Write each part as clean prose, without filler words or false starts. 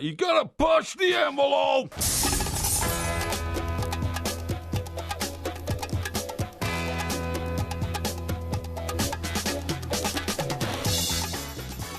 You gotta push the envelope!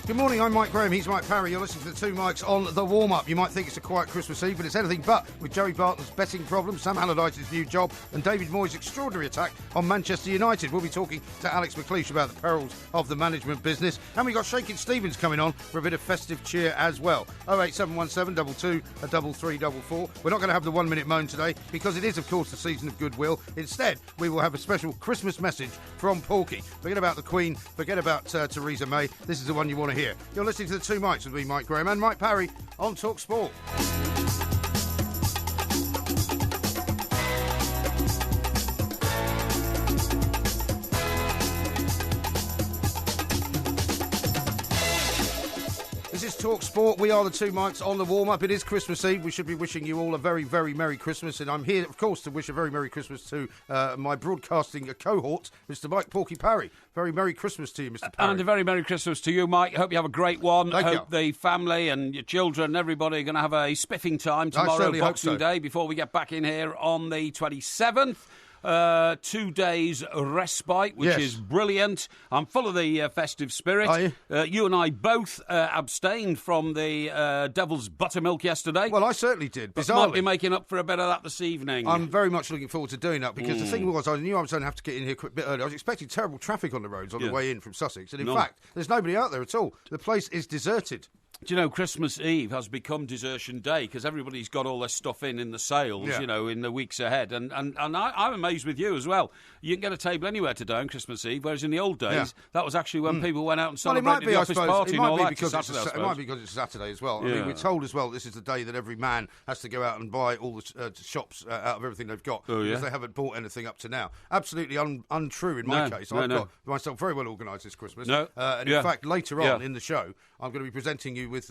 Good morning, I'm Mike Graham, he's Mike Parry. You're listening to the Two Mikes on the warm-up. You might think it's a quiet Christmas Eve, but it's anything but. With Joey Barton's betting problems, Sam Allardyce's new job, and David Moyes' extraordinary attack on Manchester United. We'll be talking to Alex McLeish about the perils of the management business. And we've got Shakin' Stevens coming on for a bit of festive cheer as well. 08717 22 3344. We're not going to have the 1 minute moan today because it is, of course, the season of goodwill. Instead, we will have a special Christmas message from Porky. Forget about the Queen, forget about Theresa May. This is the one you want to hear. You're listening to the Two Mikes with me, Mike Graham, and Mike Parry on talkSPORT. This is talkSPORT. We are the Two Mikes on the warm-up. It is Christmas Eve. We should be wishing you all a very, very Merry Christmas. And I'm here, of course, to wish a very Merry Christmas to my broadcasting cohort, Mr. Mike Porky Parry. Very Merry Christmas to you, Mr. Parry. And a very Merry Christmas to you, Mike. Hope you have a great one. Thank you. Hope the family and your children and everybody are going to have a spiffing time tomorrow, Boxing Day, before we get back in here on the 27th. 2 days respite, which is brilliant. I'm full of the festive spirit. Are you? You and I both abstained from the Devil's Buttermilk yesterday. Well, I certainly did, But bizarrely. might be making up for a bit of that this evening. I'm very much looking forward to doing that because the thing was, I knew I was going to have to get in here a bit early. I was expecting terrible traffic on the roads on the way in from Sussex, and in fact, there's nobody out there at all. The place is deserted. Do you know, Christmas Eve has become desertion day because everybody's got all their stuff in the sales, you know, in the weeks ahead. And I'm amazed with you as well. You can get a table anywhere today on Christmas Eve, whereas in the old days, that was actually when people went out and celebrated the office party and all that. It might be because it's Saturday as well. I mean, we're told as well this is the day that every man has to go out and buy all the shops out of everything they've got because they haven't bought anything up to now. Absolutely untrue in my case. I've got myself very well organised this Christmas. And in fact, later on in the show, I'm going to be presenting you with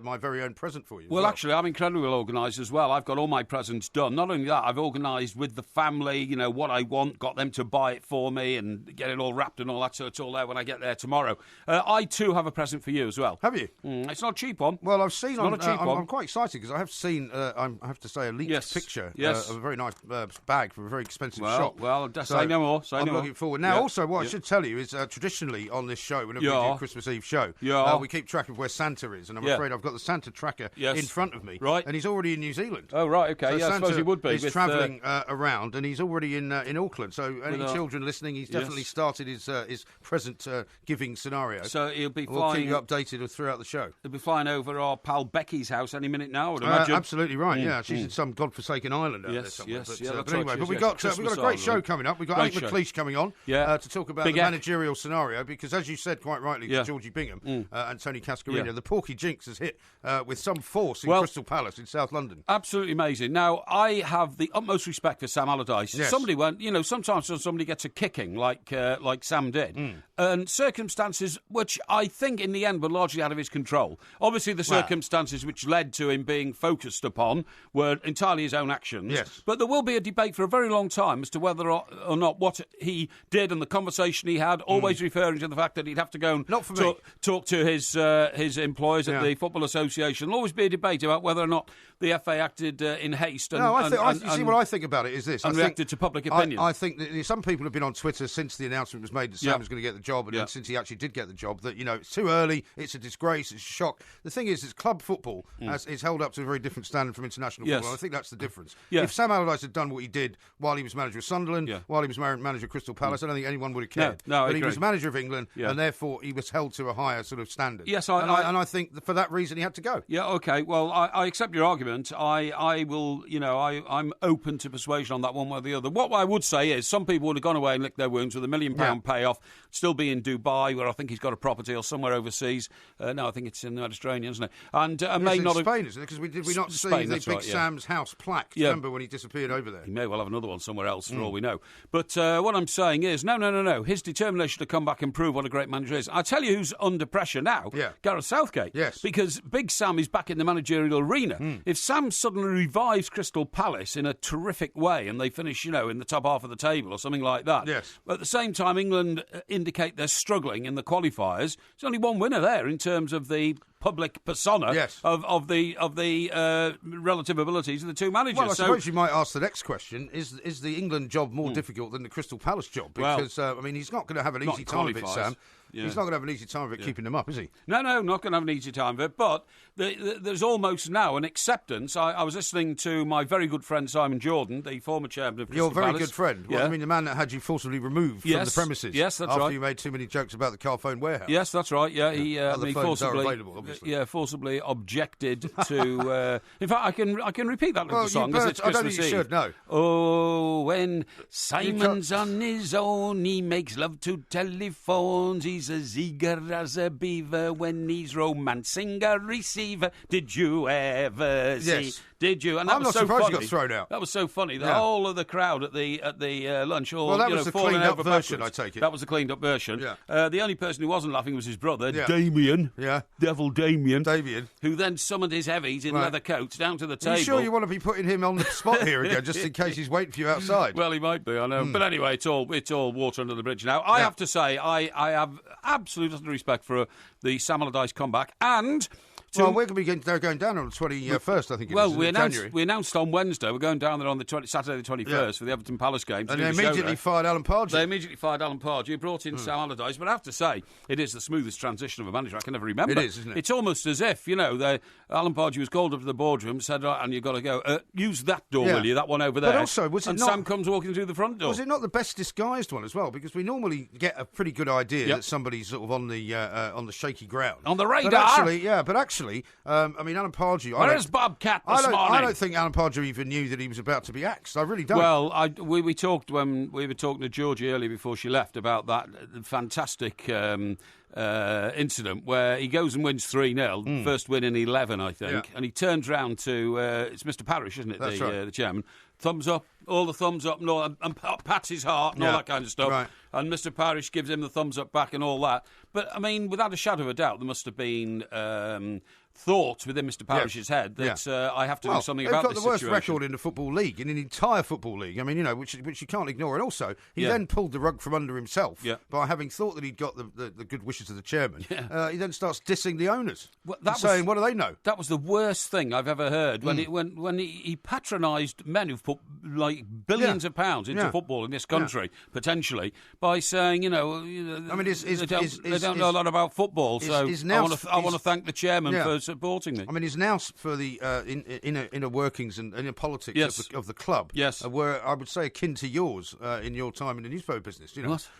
my very own present for you. Well, actually, I'm incredibly well organised as well. I've got all my presents done. Not only that, I've organised with the family, you know, what I want, got them to buy it for me and get it all wrapped and all that, so it's all there when I get there tomorrow. I, too, have a present for you as well. Have you? It's not a cheap one. Well, I've seen not a cheap one. I'm quite excited because I have seen, I have to say, a leaked picture of a very nice bag from a very expensive shop. Well, say no more. I'm looking forward. Now, also, what I should tell you is traditionally on this show, whenever we do a Christmas Eve show, we keep track of where Santa is, and I'm afraid I've got the Santa tracker in front of me, and he's already in New Zealand. Oh, right, okay, so I suppose he would be. He's travelling around, and he's already in Auckland, so any children listening, he's definitely started his present giving scenario. So he'll be We'll keep you updated throughout the show. He'll be flying over our pal Becky's house any minute now, I would imagine. Absolutely right, yeah. She's in some godforsaken island out there somewhere. But anyway, we've got a great show coming up. We've got Alex McLeish coming on to talk about the managerial scenario, because as you said quite rightly to Georgie Bingham and Tony Cascarino, the Porky Jinx has hit with some force in Crystal Palace in South London. Absolutely amazing. Now, I have the utmost respect for Sam Allardyce. Yes. Somebody went, you know, sometimes when somebody gets a kicking like Sam did, and circumstances which I think in the end were largely out of his control. Obviously, the circumstances which led to him being focused upon were entirely his own actions. Yes. But there will be a debate for a very long time as to whether or not what he did and the conversation he had, always referring to the fact that he'd have to go and talk to his employers at the Football Association. There'll always be a debate about whether or not the FA acted in haste. And, you see, what I think about it is this. And reacted to public opinion. I think that some people have been on Twitter since the announcement was made that Sam was going to get the job, and since he actually did get the job, that, you know, it's too early, it's a disgrace, it's a shock. The thing is club football is held up to a very different standard from international football, and I think that's the difference. If Sam Allardyce had done what he did while he was manager of Sunderland, while he was manager of Crystal Palace, I don't think anyone would have cared. But he was manager of England, and therefore he was held to a higher sort of standard. Yes, I think that for that reason he had to go. Yeah, okay. Well, I accept your argument. I will, you know, I'm open to persuasion on that one way or the other. What I would say is some people would have gone away and licked their wounds with £1 million payoff, still be in Dubai, where I think he's got a property, or somewhere overseas. No, I think it's in the Mediterranean, isn't it? And may not have... Spain, isn't it? Because did we not see the Big Sam's house plaque? Remember when he disappeared over there? He may well have another one somewhere else, for all we know. But what I'm saying is, no. His determination to come back and prove what a great manager is. I tell you who's under pressure now. Gareth Southgate. Yes. Because Big Sam is back in the managerial arena. If Sam suddenly revives Crystal Palace in a terrific way and they finish, you know, in the top half of the table or something like that. Yes. But at the same time, England indicate they're struggling in the qualifiers. There's only one winner there in terms of the public persona of the relative abilities of the two managers. Well, I suppose you might ask the next question: Is the England job more difficult than the Crystal Palace job? Because he's not going to have an easy time of it, Sam. Yeah. He's not going to have an easy time of it keeping them up, is he? No, not going to have an easy time of it. But there's almost now an acceptance. I was listening to my very good friend Simon Jordan, the former chairman of Crystal Palace. Your very good friend? Yeah. Well, I mean, the man that had you forcibly removed from the premises. Yes, that's right. After you made too many jokes about the car phone warehouse. Yes, that's right. Yeah, he phones are available, obviously. Forcibly objected to. In fact, I can repeat that little song as it's Christmas I don't think you should. No. Oh, when Simon's on his own, he makes love to telephones. He's as eager as a beaver when he's romancing a receiver. Did you ever see? Yes. Did you? And I'm not surprised funny. he got thrown out. That was so funny. The whole of the crowd at the lunch, all that was the cleaned up version. Backwards. I take it. That was the cleaned up version. Yeah. The only person who wasn't laughing was his brother, Damien. Yeah. Devil Damien. Damien. Who then summoned his heavies in leather coats down to the table. Are you sure you want to be putting him on the spot here again, just in case he's waiting for you outside? Well, he might be, I know. But anyway, it's all water under the bridge now. I have to say, I have absolute respect for the Sam Allardyce comeback. And we're going to be going down on the 21st, I think. We announced on Wednesday we're going down there on the Saturday the 21st for the Everton Palace game. And they immediately fired Alan Pardew. Brought in Sam Allardyce, but I have to say it is the smoothest transition of a manager I can ever remember. It is, isn't it? It's almost as if Alan Pardew was called up to the boardroom, said, right, and you've got to go. Use that door, will you? That one over there. But also, Sam comes walking through the front door. Was it not the best disguised one as well? Because we normally get a pretty good idea that somebody's sort of on the shaky ground, on the radar. But actually, Alan Pardew. Where's Bobcat this morning? I don't think Alan Pardew even knew that he was about to be axed. I really don't. Well, we talked when we were talking to Georgie earlier before she left about that fantastic incident where he goes and wins 3-0, first win in 11, I think, and he turns round to it's Mr. Parrish, isn't it? That's right. The chairman. Thumbs up, all the thumbs up, and pats his heart and all that kind of stuff. Right. And Mr. Parrish gives him the thumbs up back and all that. But I mean, without a shadow of a doubt, there must have been thoughts within Mr. Parrish's head that I have to do something about this situation. They've got the worst record in the Football League, in the entire Football League. I mean, which you can't ignore. And also, he then pulled the rug from under himself by having thought that he'd got the good wishes of the chairman. Yeah. He then starts dissing the owners, saying, what do they know? That was the worst thing I've ever heard, when he patronised men who've put like billions of pounds into football in this country, potentially, by saying, they don't know a lot about football, so I want to thank the chairman for supporting me. I mean, his nous for the inner workings and inner politics of the club were, I would say, akin to yours in your time in the newspaper business.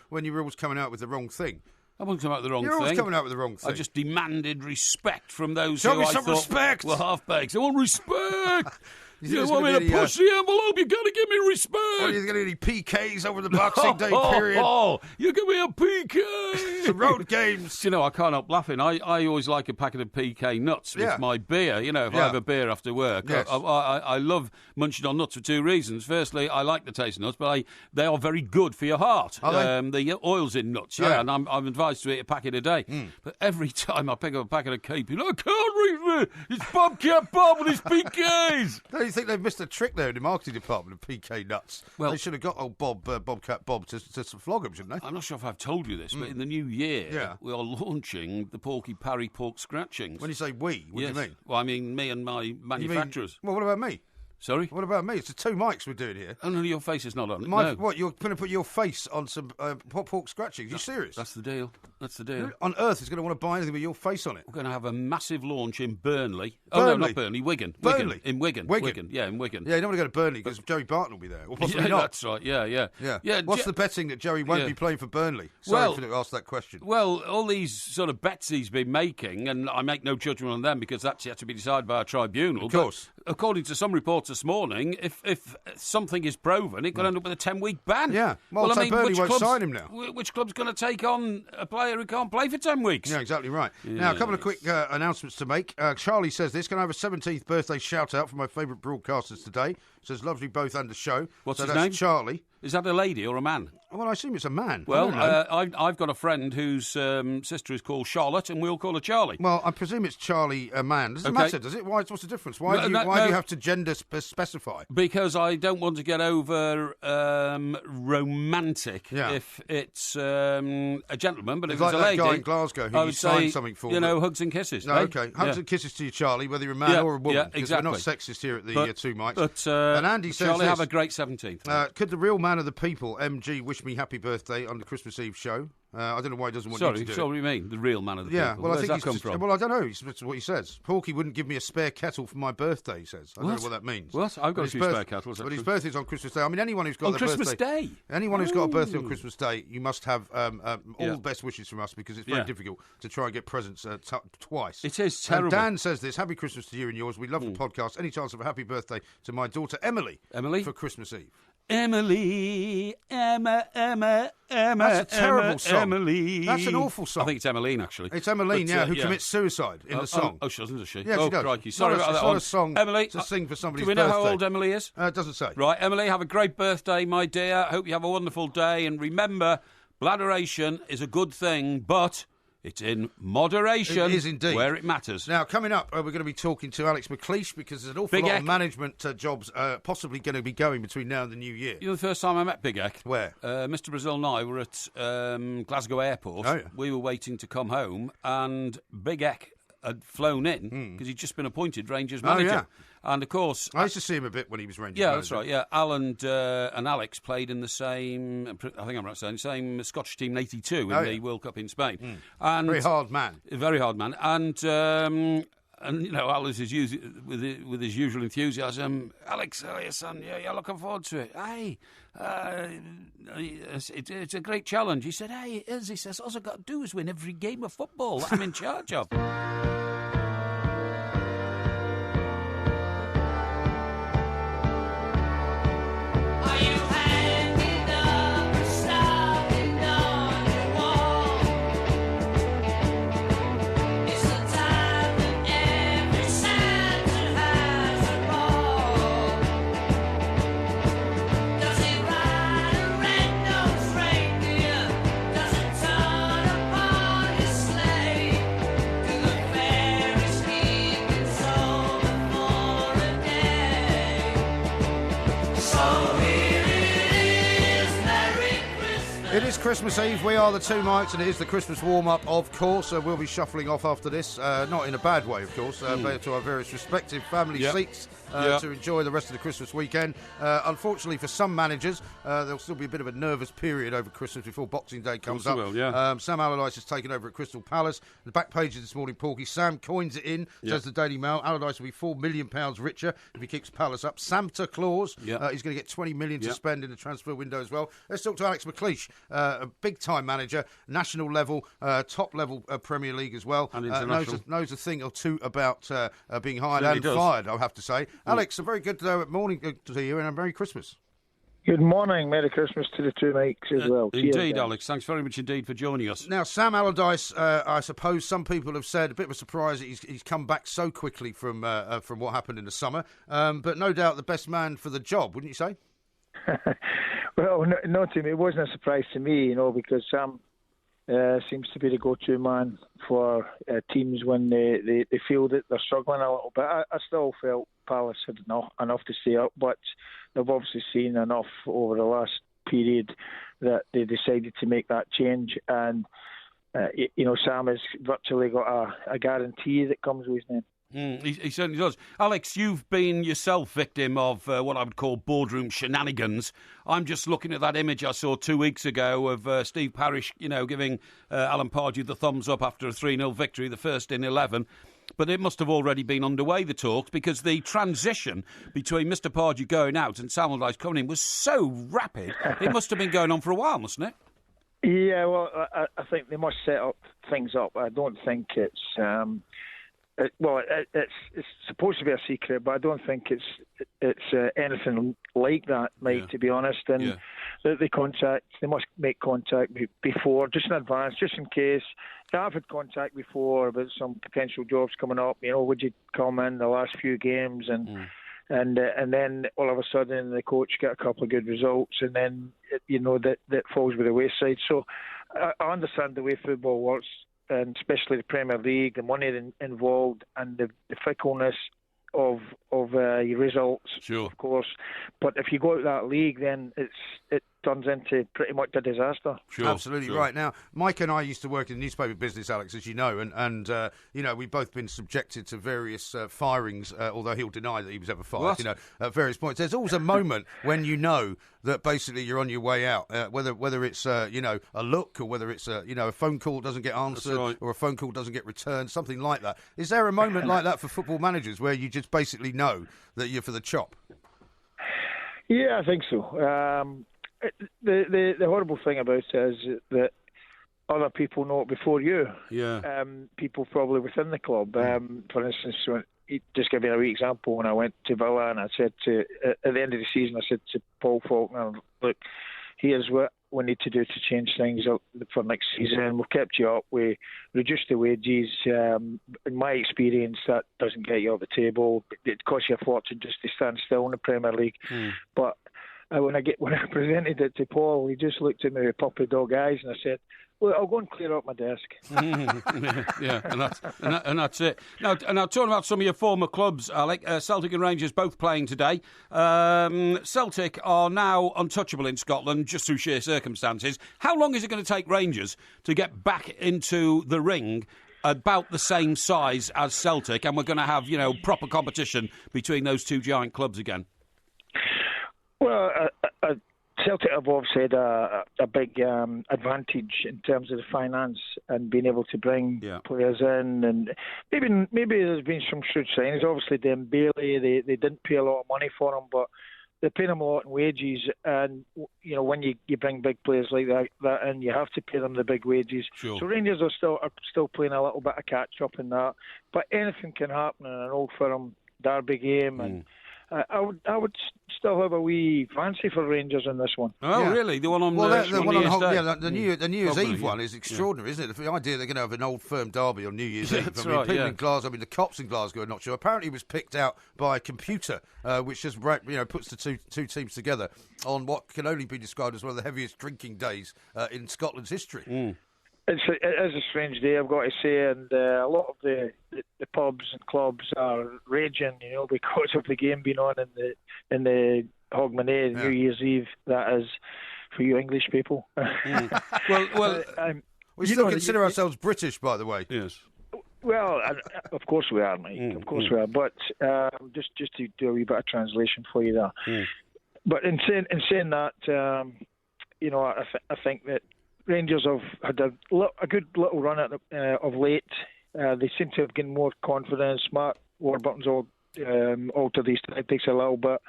When you were always coming out with the wrong thing. I wasn't coming out with the wrong thing. You're always coming out with the wrong thing. I just demanded respect from those Show who me I some thought respect. were half-bakes. I want respect. You want me to push the envelope? You got to give me respect. Are you going to any PKs over the Boxing Day period? You give me a PK. Some road games. I can't help laughing. I always like a packet of PK nuts with my beer. If I have a beer after work. Yes. I love munching on nuts for two reasons. Firstly, I like the taste of nuts, but they are very good for your heart. The oil's in nuts, and I'm advised to eat a packet a day. But every time I pick up a packet of KP, I can't read it. It's Bobcat Bob and his PKs. Don't you think they've missed a trick there in the marketing department of PK nuts? Well, they should have got old Bobcat Bob to flog him, shouldn't they? I'm not sure if I've told you this, but in the new year, we are launching the Porky Parry pork scratchings. When you say we, what do you mean? Well, I mean me and my manufacturers. Well, what about me? Sorry? What about me? It's the two mics we're doing here. Oh, no, your face is not on it. What, you're going to put your face on some pork scratchings? Are you serious? That's the deal. Who on earth is going to want to buy anything with your face on it? We're going to have a massive launch in Burnley. Oh, no, not Burnley. Wigan. In Wigan. Yeah, in Wigan. Yeah, you don't want to go to Burnley because Joey Barton will be there. Or possibly not. That's right. Yeah. What's the betting that Joey won't be playing for Burnley? Sorry to ask that question. Well, all these sort of bets he's been making, and I make no judgment on them because that's yet to be decided by a tribunal. Of course. But according to some reports this morning, if something is proven, it could end up with a 10-week ban. Yeah. Well, I mean, Burnley won't sign him now. Which club's going to take on a player who can't play for 10 weeks? Yeah, exactly right. Yes. Now, a couple of quick announcements to make. Charlie says this. Can I have a 17th birthday shout-out for my favourite broadcasters today? Says, loves you both and the show. What's his name? name? Charlie. Is that a lady or a man? Well, I assume it's a man. Well, I've got a friend whose sister is called Charlotte, and we'll call her Charlie. Well, I presume it's Charlie, a man. Does it matter, does it? What's the difference? Why do you have to gender specify? Because I don't want to get over romantic if it's a gentleman, but if it's like a that lady... guy in Glasgow who you signed something for. Hugs and kisses. No, okay. Hugs and kisses to you, Charlie, whether you're a man or a woman. Yeah, exactly. We're not sexist here at the Two Mics. But and Andy says Charlie, have a great 17th. Could the real man of the people, MG, wish me happy birthday on the Christmas Eve show? I don't know why he doesn't want you to do it. Sorry, what do you mean? The real man of the people? Well, Where's that come from? Well, I don't know. That's what he says. Porky wouldn't give me a spare kettle for my birthday, he says. I don't know what that means. What? I've got a few spare kettles. But his birthday's on Christmas Day. I mean, anyone who's got on Christmas Day? Anyone who's got a birthday on Christmas Day, you must have all the best wishes from us, because it's very difficult to try and get presents twice. It is terrible. And Dan says this, happy Christmas to you and yours. We love the podcast. Any chance of a happy birthday to my daughter Emily for Christmas Eve? Emily, Emma. That's a terrible song. Emily. That's an awful song. I think it's Emmeline, actually. It's Emmeline, who commits suicide in the song. Oh, she doesn't, does she? Yeah, she does. Crikey. Sorry about that. It's not a song Emily, to sing for somebody's birthday. Do we know how old Emily is? It doesn't say. Right, Emily, have a great birthday, my dear. Hope you have a wonderful day. And remember, bladderation is a good thing, but... it's in moderation. It is indeed. Where it matters. Now, coming up, we're going to be talking to Alex McLeish, because there's an awful lot of management jobs possibly going to be going between now and the new year. You know, the first time I met Big Eck? Where? Mr. Brazil and I were at Glasgow Airport. Oh, yeah. We were waiting to come home, and Big Eck had flown in because he'd just been appointed Rangers manager. Oh, yeah. And, of course... I used to see him a bit when he was Rangers manager. Yeah, that's right, yeah. Al and Alex played in the same... I think I'm right saying, same Scottish team in '82 in the World Cup in Spain. And very hard man. Very hard man. And you know, Al is with his usual enthusiasm. Alex, your son, you're looking forward to it. Hey, it's a great challenge. He said, hey, it is. He says, all I've got to do is win every game of football that I'm in charge of. It is Christmas Eve. We are the Two Mics, and it is the Christmas warm-up, of course. We'll be shuffling off after this, not in a bad way, of course, but to our various respective family seats to enjoy the rest of the Christmas weekend. Unfortunately, for some managers, there'll still be a bit of a nervous period over Christmas before Boxing Day comes up. Sam Allardyce has taken over at Crystal Palace. The back page of this morning, Porky, Sam coins it in, says the Daily Mail. Allardyce will be £4 million richer if he keeps Palace up. Santa Claus, he's going to get $20 million to spend in the transfer window as well. Let's talk to Alex McLeish. A big-time manager, national level, top-level Premier League as well. And international. Knows a thing or two about being hired and fired, I'll have to say. Alex, a very good morning to you, and a Merry Christmas. Good morning. Merry Christmas to the Two Mics as well. Indeed, Alex. Thanks very much indeed for joining us. Now, Sam Allardyce, I suppose some people have said, a bit of a surprise that he's come back so quickly from what happened in the summer, but no doubt the best man for the job, wouldn't you say? Well, no, to me, it wasn't a surprise to me, because Sam seems to be the go-to man for teams when they feel that they're struggling a little bit. I still felt Palace had enough to stay up, but they've obviously seen enough over the last period that they decided to make that change. And, Sam has virtually got a guarantee that comes with his name. He certainly does. Alex, you've been yourself victim of what I would call boardroom shenanigans. I'm just looking at that image I saw 2 weeks ago of Steve Parish, giving Alan Pardew the thumbs up after a 3-0 victory, the first in 11. But it must have already been underway, the talks, because the transition between Mr. Pardew going out and Sam Allardyce coming in was so rapid. It must have been going on for a while, mustn't it? Yeah, well, I think they must set things up. I don't think it's... it's supposed to be a secret, but I don't think it's anything like that, Mike, to be honest. And they must make contact before, just in advance, just in case. I've had contact before about some potential jobs coming up. Would you come in the last few games and And then all of a sudden the coach get a couple of good results, and then that falls by the wayside. So I understand the way football works, and especially the Premier League, the money involved, and the fickleness of your results, sure, of course. But if you go out that league, then it turns into pretty much a disaster. Sure, absolutely sure. Right. Now, Mike and I used to work in the newspaper business, Alex, as you know, and we've both been subjected to various firings, although he'll deny that he was ever fired, at various points. There's always a moment when you know that basically you're on your way out, whether it's, a look, or whether it's, a phone call doesn't get answered, right, or a phone call doesn't get returned, something like that. Is there a moment like that for football managers where you just basically know that you're for the chop? Yeah, I think so. The horrible thing about it is that other people know it before you. Yeah. People probably within the club. For instance, just give you a wee example. When I went to Villa, and I said at the end of the season, I said to Paul Faulkner, "Look, here's what we need to do to change things up for next season. We've kept you up. We reduced the wages. In my experience, that doesn't get you off the table. It costs you a fortune just to stand still in the Premier League." But when I presented it to Paul, he just looked at me with puppy dog eyes, and I said, "Well, I'll go and clear up my desk." Yeah, and that's it. Now, talking about some of your former clubs, Alec, Celtic and Rangers both playing today. Celtic are now untouchable in Scotland just through sheer circumstances. How long is it going to take Rangers to get back into the ring about the same size as Celtic, and we're going to have, proper competition between those two giant clubs again? Well, Celtic have obviously had a big advantage in terms of the finance and being able to bring players in, and maybe there's been some shrewd signings. Obviously, Dembele, they didn't pay a lot of money for him, but they're paying him a lot in wages, and when you bring big players like that in, you have to pay them the big wages. Sure. So Rangers are still playing a little bit of catch up in that, but anything can happen in an Old Firm derby game, and I would still have a wee fancy for Rangers in this one. Oh, really? The one on the New Year's Eve one is extraordinary, isn't it? The idea they're going to have an Old Firm derby on New Year's Eve. People in Glasgow, the cops in Glasgow are not sure. Apparently, it was picked out by a computer, which just puts the two teams together on what can only be described as one of the heaviest drinking days in Scotland's history. It is a strange day, I've got to say, and a lot of the pubs and clubs are raging, because of the game being on in the Hogmanay, New Year's Eve. That is for you English people. Well, we still consider ourselves British, by the way. Yes. Well, of course we are, mate. Of course we are. But just to do a wee bit of translation for you there. But in saying that, I think that Rangers have had a good little run of late. They seem to have gained more confidence. Mark Warburton's altered his tactics a little bit,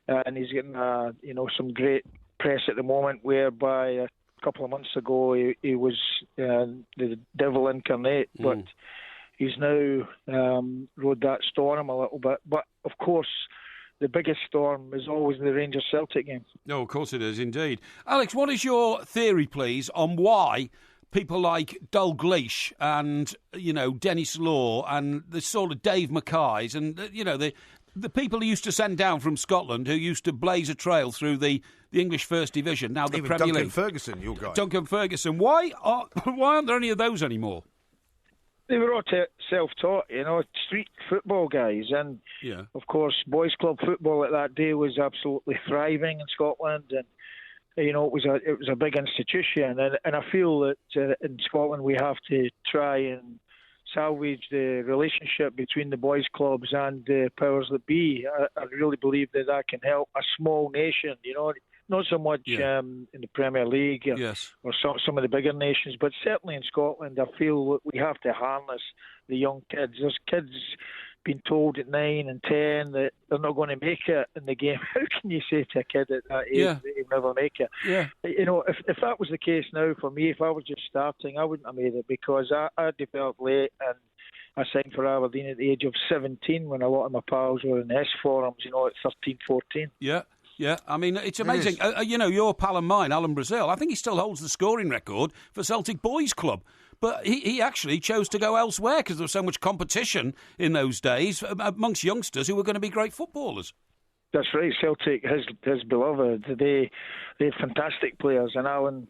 and he's getting some great press at the moment. Whereby a couple of months ago he was the devil incarnate, but he's now rode that storm a little bit. But of course, the biggest storm is always the Rangers-Celtic game. No, of course it is, indeed. Alex, what is your theory, please, on why people like Dalglish and, Dennis Law and the sort of Dave Mackays and, the people who used to send down from Scotland who used to blaze a trail through the English First Division, now the Even Premier Duncan League. Ferguson, your guy. Duncan Ferguson. Why aren't there any of those anymore? They were all self-taught, street football guys, and of course, boys' club football at that day was absolutely thriving in Scotland, and it was a big institution, and I feel that in Scotland we have to try and salvage the relationship between the boys' clubs and the powers that be. I really believe that can help a small nation, not so much in the Premier League or some of the bigger nations, but certainly in Scotland, I feel that we have to harness the young kids. There's kids being told at 9 and 10 that they're not going to make it in the game. How can you say to a kid at that age that he'll never make it? Yeah. If that was the case now for me, if I was just starting, I wouldn't have made it because I developed late, and I signed for Aberdeen at the age of 17 when a lot of my pals were in S forums, at 13, 14. Yeah. Yeah, I mean, it's amazing. Your pal and mine, Alan Brazil, I think he still holds the scoring record for Celtic Boys Club. But he actually chose to go elsewhere because there was so much competition in those days amongst youngsters who were going to be great footballers. That's right. Celtic, his beloved, they have fantastic players, and Alan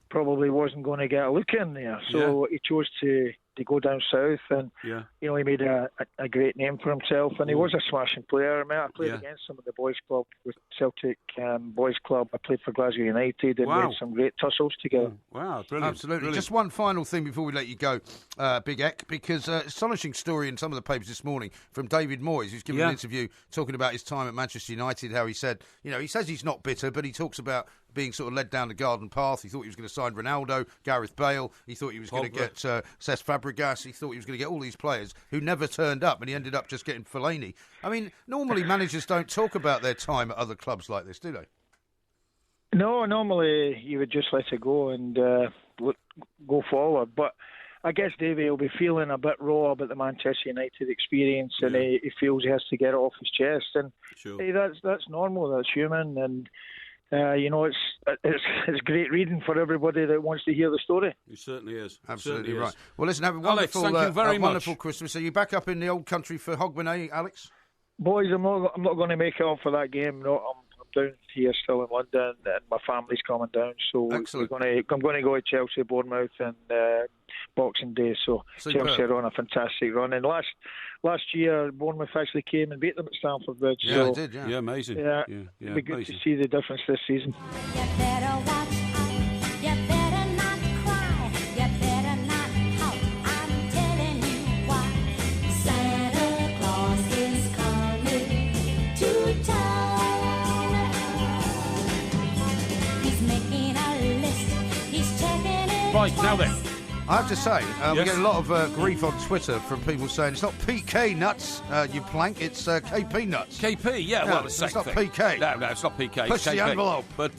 probably wasn't going to get a look in there, so he chose to go down south, and he made a great name for himself, and he was a smashing player. I mean, I played against him at the boys' club with Celtic boys' club. I played for Glasgow United, and we had some great tussles together. Wow, brilliant! Absolutely. Brilliant. Just one final thing before we let you go, Big Ek, because astonishing story in some of the papers this morning from David Moyes, who's given an interview talking about his time at Manchester United. How he said, he says he's not bitter, but he talks about being sort of led down the garden path. He thought he was going to sign Ronaldo, Gareth Bale. He thought he was going to get Cesc Fabregas. He thought he was going to get all these players who never turned up, and he ended up just getting Fellaini. I mean, normally managers don't talk about their time at other clubs like this, do they? No, normally you would just let it go and go forward. But I guess Davey will be feeling a bit raw about the Manchester United experience, and he feels he has to get it off his chest. And hey, that's normal, that's human, and it's great reading for everybody that wants to hear the story. It certainly is. Absolutely right. Well, listen, have a wonderful, Alex, thank you very much. Wonderful Christmas. Are you back up in the old country for Hogmanay, Alex? Boys, I'm not going to make it up for that game. No, I'm down here still in London, and my family's coming down. So I'm going to go to Chelsea, Bournemouth, and Boxing Day. So superb. Chelsea are on a fantastic run. And last year, Bournemouth actually came and beat them at Stamford Bridge. Yeah, they did. Yeah, amazing. Yeah, it'll be good to see the difference this season. Right, now then. I have to say, we get a lot of grief on Twitter from people saying it's not PK nuts, you plank, it's KP nuts. KP, well, it's not thing. PK. No, it's not PK. Push it's the envelope. But,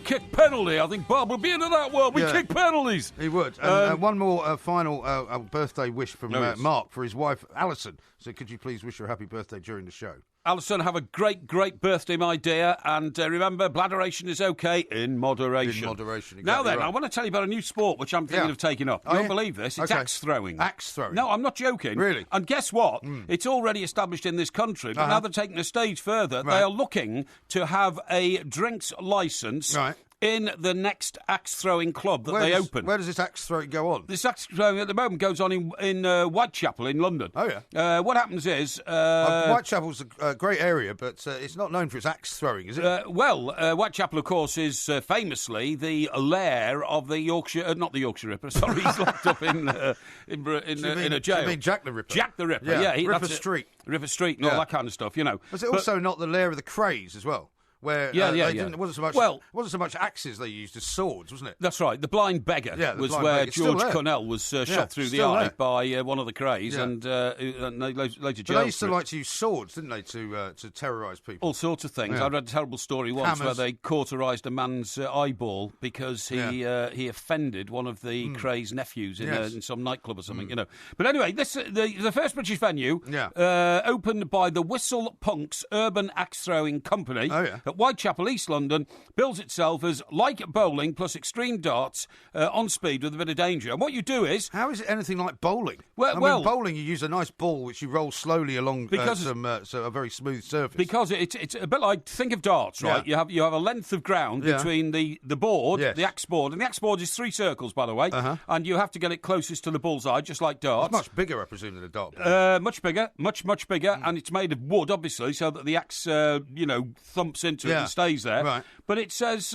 kick penalty. I think Bob would be into that world. We kick penalties. He would. And one more final birthday wish from Mark for his wife, Alison. So could you please wish her a happy birthday during the show? Alison, have a great, great birthday, my dear. And remember, bladderation is okay in moderation. In moderation, exactly. Now then, right. I want to tell you about a new sport which I'm thinking of taking up. You won't believe this. It's axe throwing. Axe throwing? No, I'm not joking. Really? And guess what? It's already established in this country, but now they're taking a stage further. Right. They are looking to have a drinks licence. Right. In the next axe-throwing club that they open. Where does this axe-throwing go on? This axe-throwing at the moment goes on in Whitechapel in London. Oh, yeah. What happens is... Whitechapel's a great area, but it's not known for its axe-throwing, is it? Whitechapel, of course, is famously the lair of the Yorkshire... not the Yorkshire Ripper, sorry, he's locked up in a jail. You mean Jack the Ripper? Jack the Ripper, yeah. River Street. River Street and all that kind of stuff, Was it also not the lair of the Crays as well? Where it wasn't so much axes they used as swords, wasn't it? That's right. The Blind Beggar was where George Cornell was shot through the eye by one of the Crays, and they later jailed. They used to like to use swords, didn't they, to terrorise people? All sorts of things. I read a terrible story once where they cauterised a man's eyeball because he offended one of the Crays' nephews in some nightclub or something, But anyway, the first British venue opened by the Whistle Punks Urban Axe Throwing Company. Oh, yeah. At Whitechapel, East London, bills itself as like bowling plus extreme darts on speed with a bit of danger. And what you do is... How is it anything like bowling? Well, bowling, you use a nice ball which you roll slowly along a very smooth surface. Because it's a bit like, think of darts, right? You have a length of ground between the board, the axe board, and the axe board is 3 circles, by the way, and you have to get it closest to the bullseye, just like darts. It's much bigger, I presume, than a dart ball. Much bigger, much bigger, and it's made of wood, obviously, so that the axe, thumps into it and stays there. Right. But it says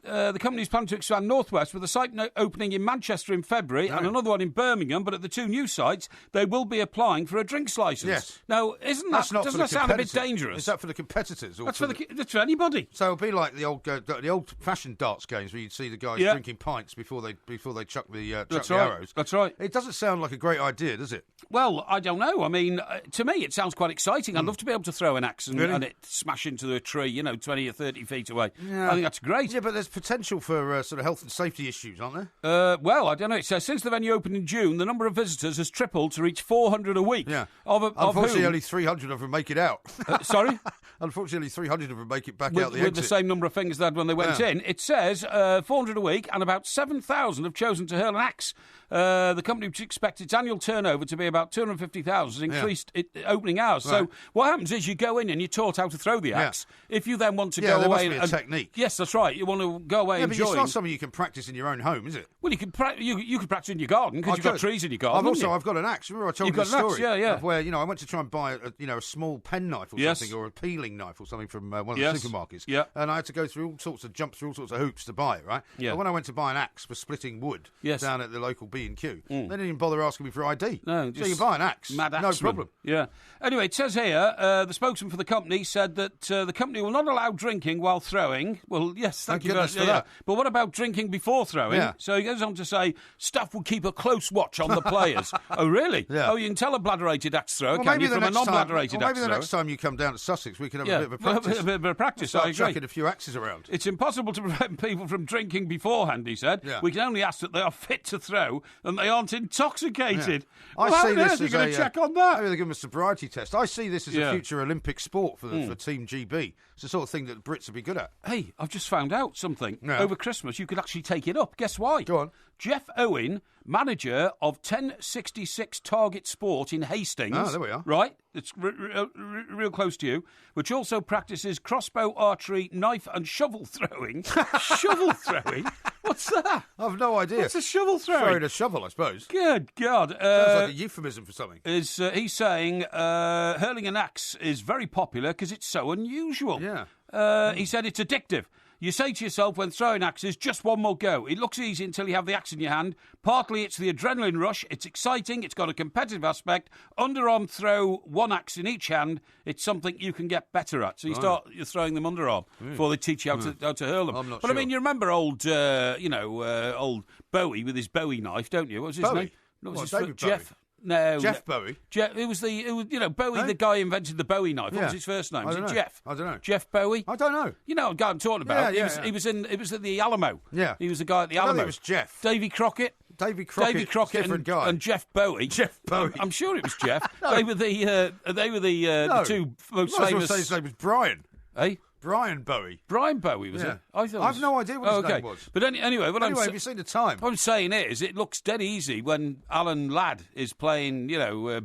the company's planning to expand northwest with a site opening in Manchester in February and another one in Birmingham. But at the 2 new sites, they will be applying for a drinks licence. Yes. Now, doesn't that sound a bit dangerous? Is that for the competitors? Or that's for anybody. So it'll be like the old-fashioned darts games where you'd see the guys drinking pints before they chuck the arrows. That's right. It doesn't sound like a great idea, does it? Well, I don't know. I mean, to me, it sounds quite exciting. I'd love to be able to throw an axe and it smash into a tree, 20 or 30 feet away. Yeah. I think that's great. Yeah, but there's potential for sort of health and safety issues, aren't there? Well, I don't know. It says since the venue opened in June, the number of visitors has tripled to reach 400 a week. Yeah. Unfortunately, only 300 of them make it out. Sorry? Unfortunately, 300 of them make it back out the exit. With the same number of fingers they had when they went in. It says 400 a week, and about 7,000 have chosen to hurl an axe The company expects its annual turnover to be about 250,000, increased opening hours. Right. So what happens is you go in and you're taught how to throw the axe. If you then want to go there away... must be a technique. Yes, that's right. You want to go away and but join... it's not something you can practice in your own home, is it? Well, you could practice in your garden because you've got trees in your garden. I've got an axe. Remember I told you the story? Of where, I went to try and buy a small penknife or something, or a peeling knife or something from one of the supermarkets. Yeah. And I had to jump through all sorts of hoops to buy it, right? Yeah. But when I went to buy an axe for splitting wood down at the local B&Q, they didn't even bother asking me for ID. No, so you can buy an axe. Mad no problem. Yeah. Anyway, it says here, the spokesman for the company said that the company will not allow drinking while throwing. Well, yes, thank you goodness for that. But what about drinking before throwing? Yeah. So he goes on to say, staff will keep a close watch on the players. Oh, really? Yeah. Oh, you can tell a bladderated axe thrower, can you, from a non-bladderated axe thrower? Maybe the next time you come down to Sussex, we can have a bit of a practice. A bit of a practice, I agree. chucking a few axes around. It's impossible to prevent people from drinking beforehand, he said. Yeah. We can only ask that they are fit to throw and they aren't intoxicated. Yeah. Well, I see this as a check on that. Maybe they give them a sobriety test. I see this as a future Olympic sport for Team GB. It's the sort of thing that the Brits would be good at. Hey, I've just found out something. Yeah. Over Christmas, you could actually take it up. Guess why? Go on. Jeff Owen, manager of 1066 Target Sport in Hastings. Ah, there we are. Right? It's real close to you. Which also practices crossbow, archery, knife and shovel throwing. Shovel throwing? What's that? I've no idea. What's a shovel throwing? Throwing a shovel, I suppose. Good God. Sounds like a euphemism for something. He's saying hurling an axe is very popular because it's so unusual. Yeah. He said it's addictive. You say to yourself when throwing axes, just one more go. It looks easy until you have the axe in your hand. Partly it's the adrenaline rush. It's exciting. It's got a competitive aspect. Underarm throw, one axe in each hand. It's something you can get better at. So you're throwing them underarm before they teach you how to hurl them. I'm not but sure. I mean, you remember old Bowie with his Bowie knife, don't you? What was his name? David Jeff. Bowie? No, Jeff Bowie. It was Bowie, the guy who invented the Bowie knife. What was his first name? Was it Jeff? I don't know. Jeff Bowie? I don't know. You know what guy I'm talking about. Yeah, He was at the Alamo. Yeah. He was the guy at the I Alamo. think it was Jeff. Davy Crockett. Davy Crockett, different guy. And Jeff Bowie. Jeff Bowie. I'm sure it was Jeff. They were the two most famous. I was say his name was Brian. Eh? Brian Bowie. Brian Bowie, was it? I thought I've no idea what his name was. But anyway, have you seen the time? What I'm saying is, it looks dead easy when Alan Ladd is playing,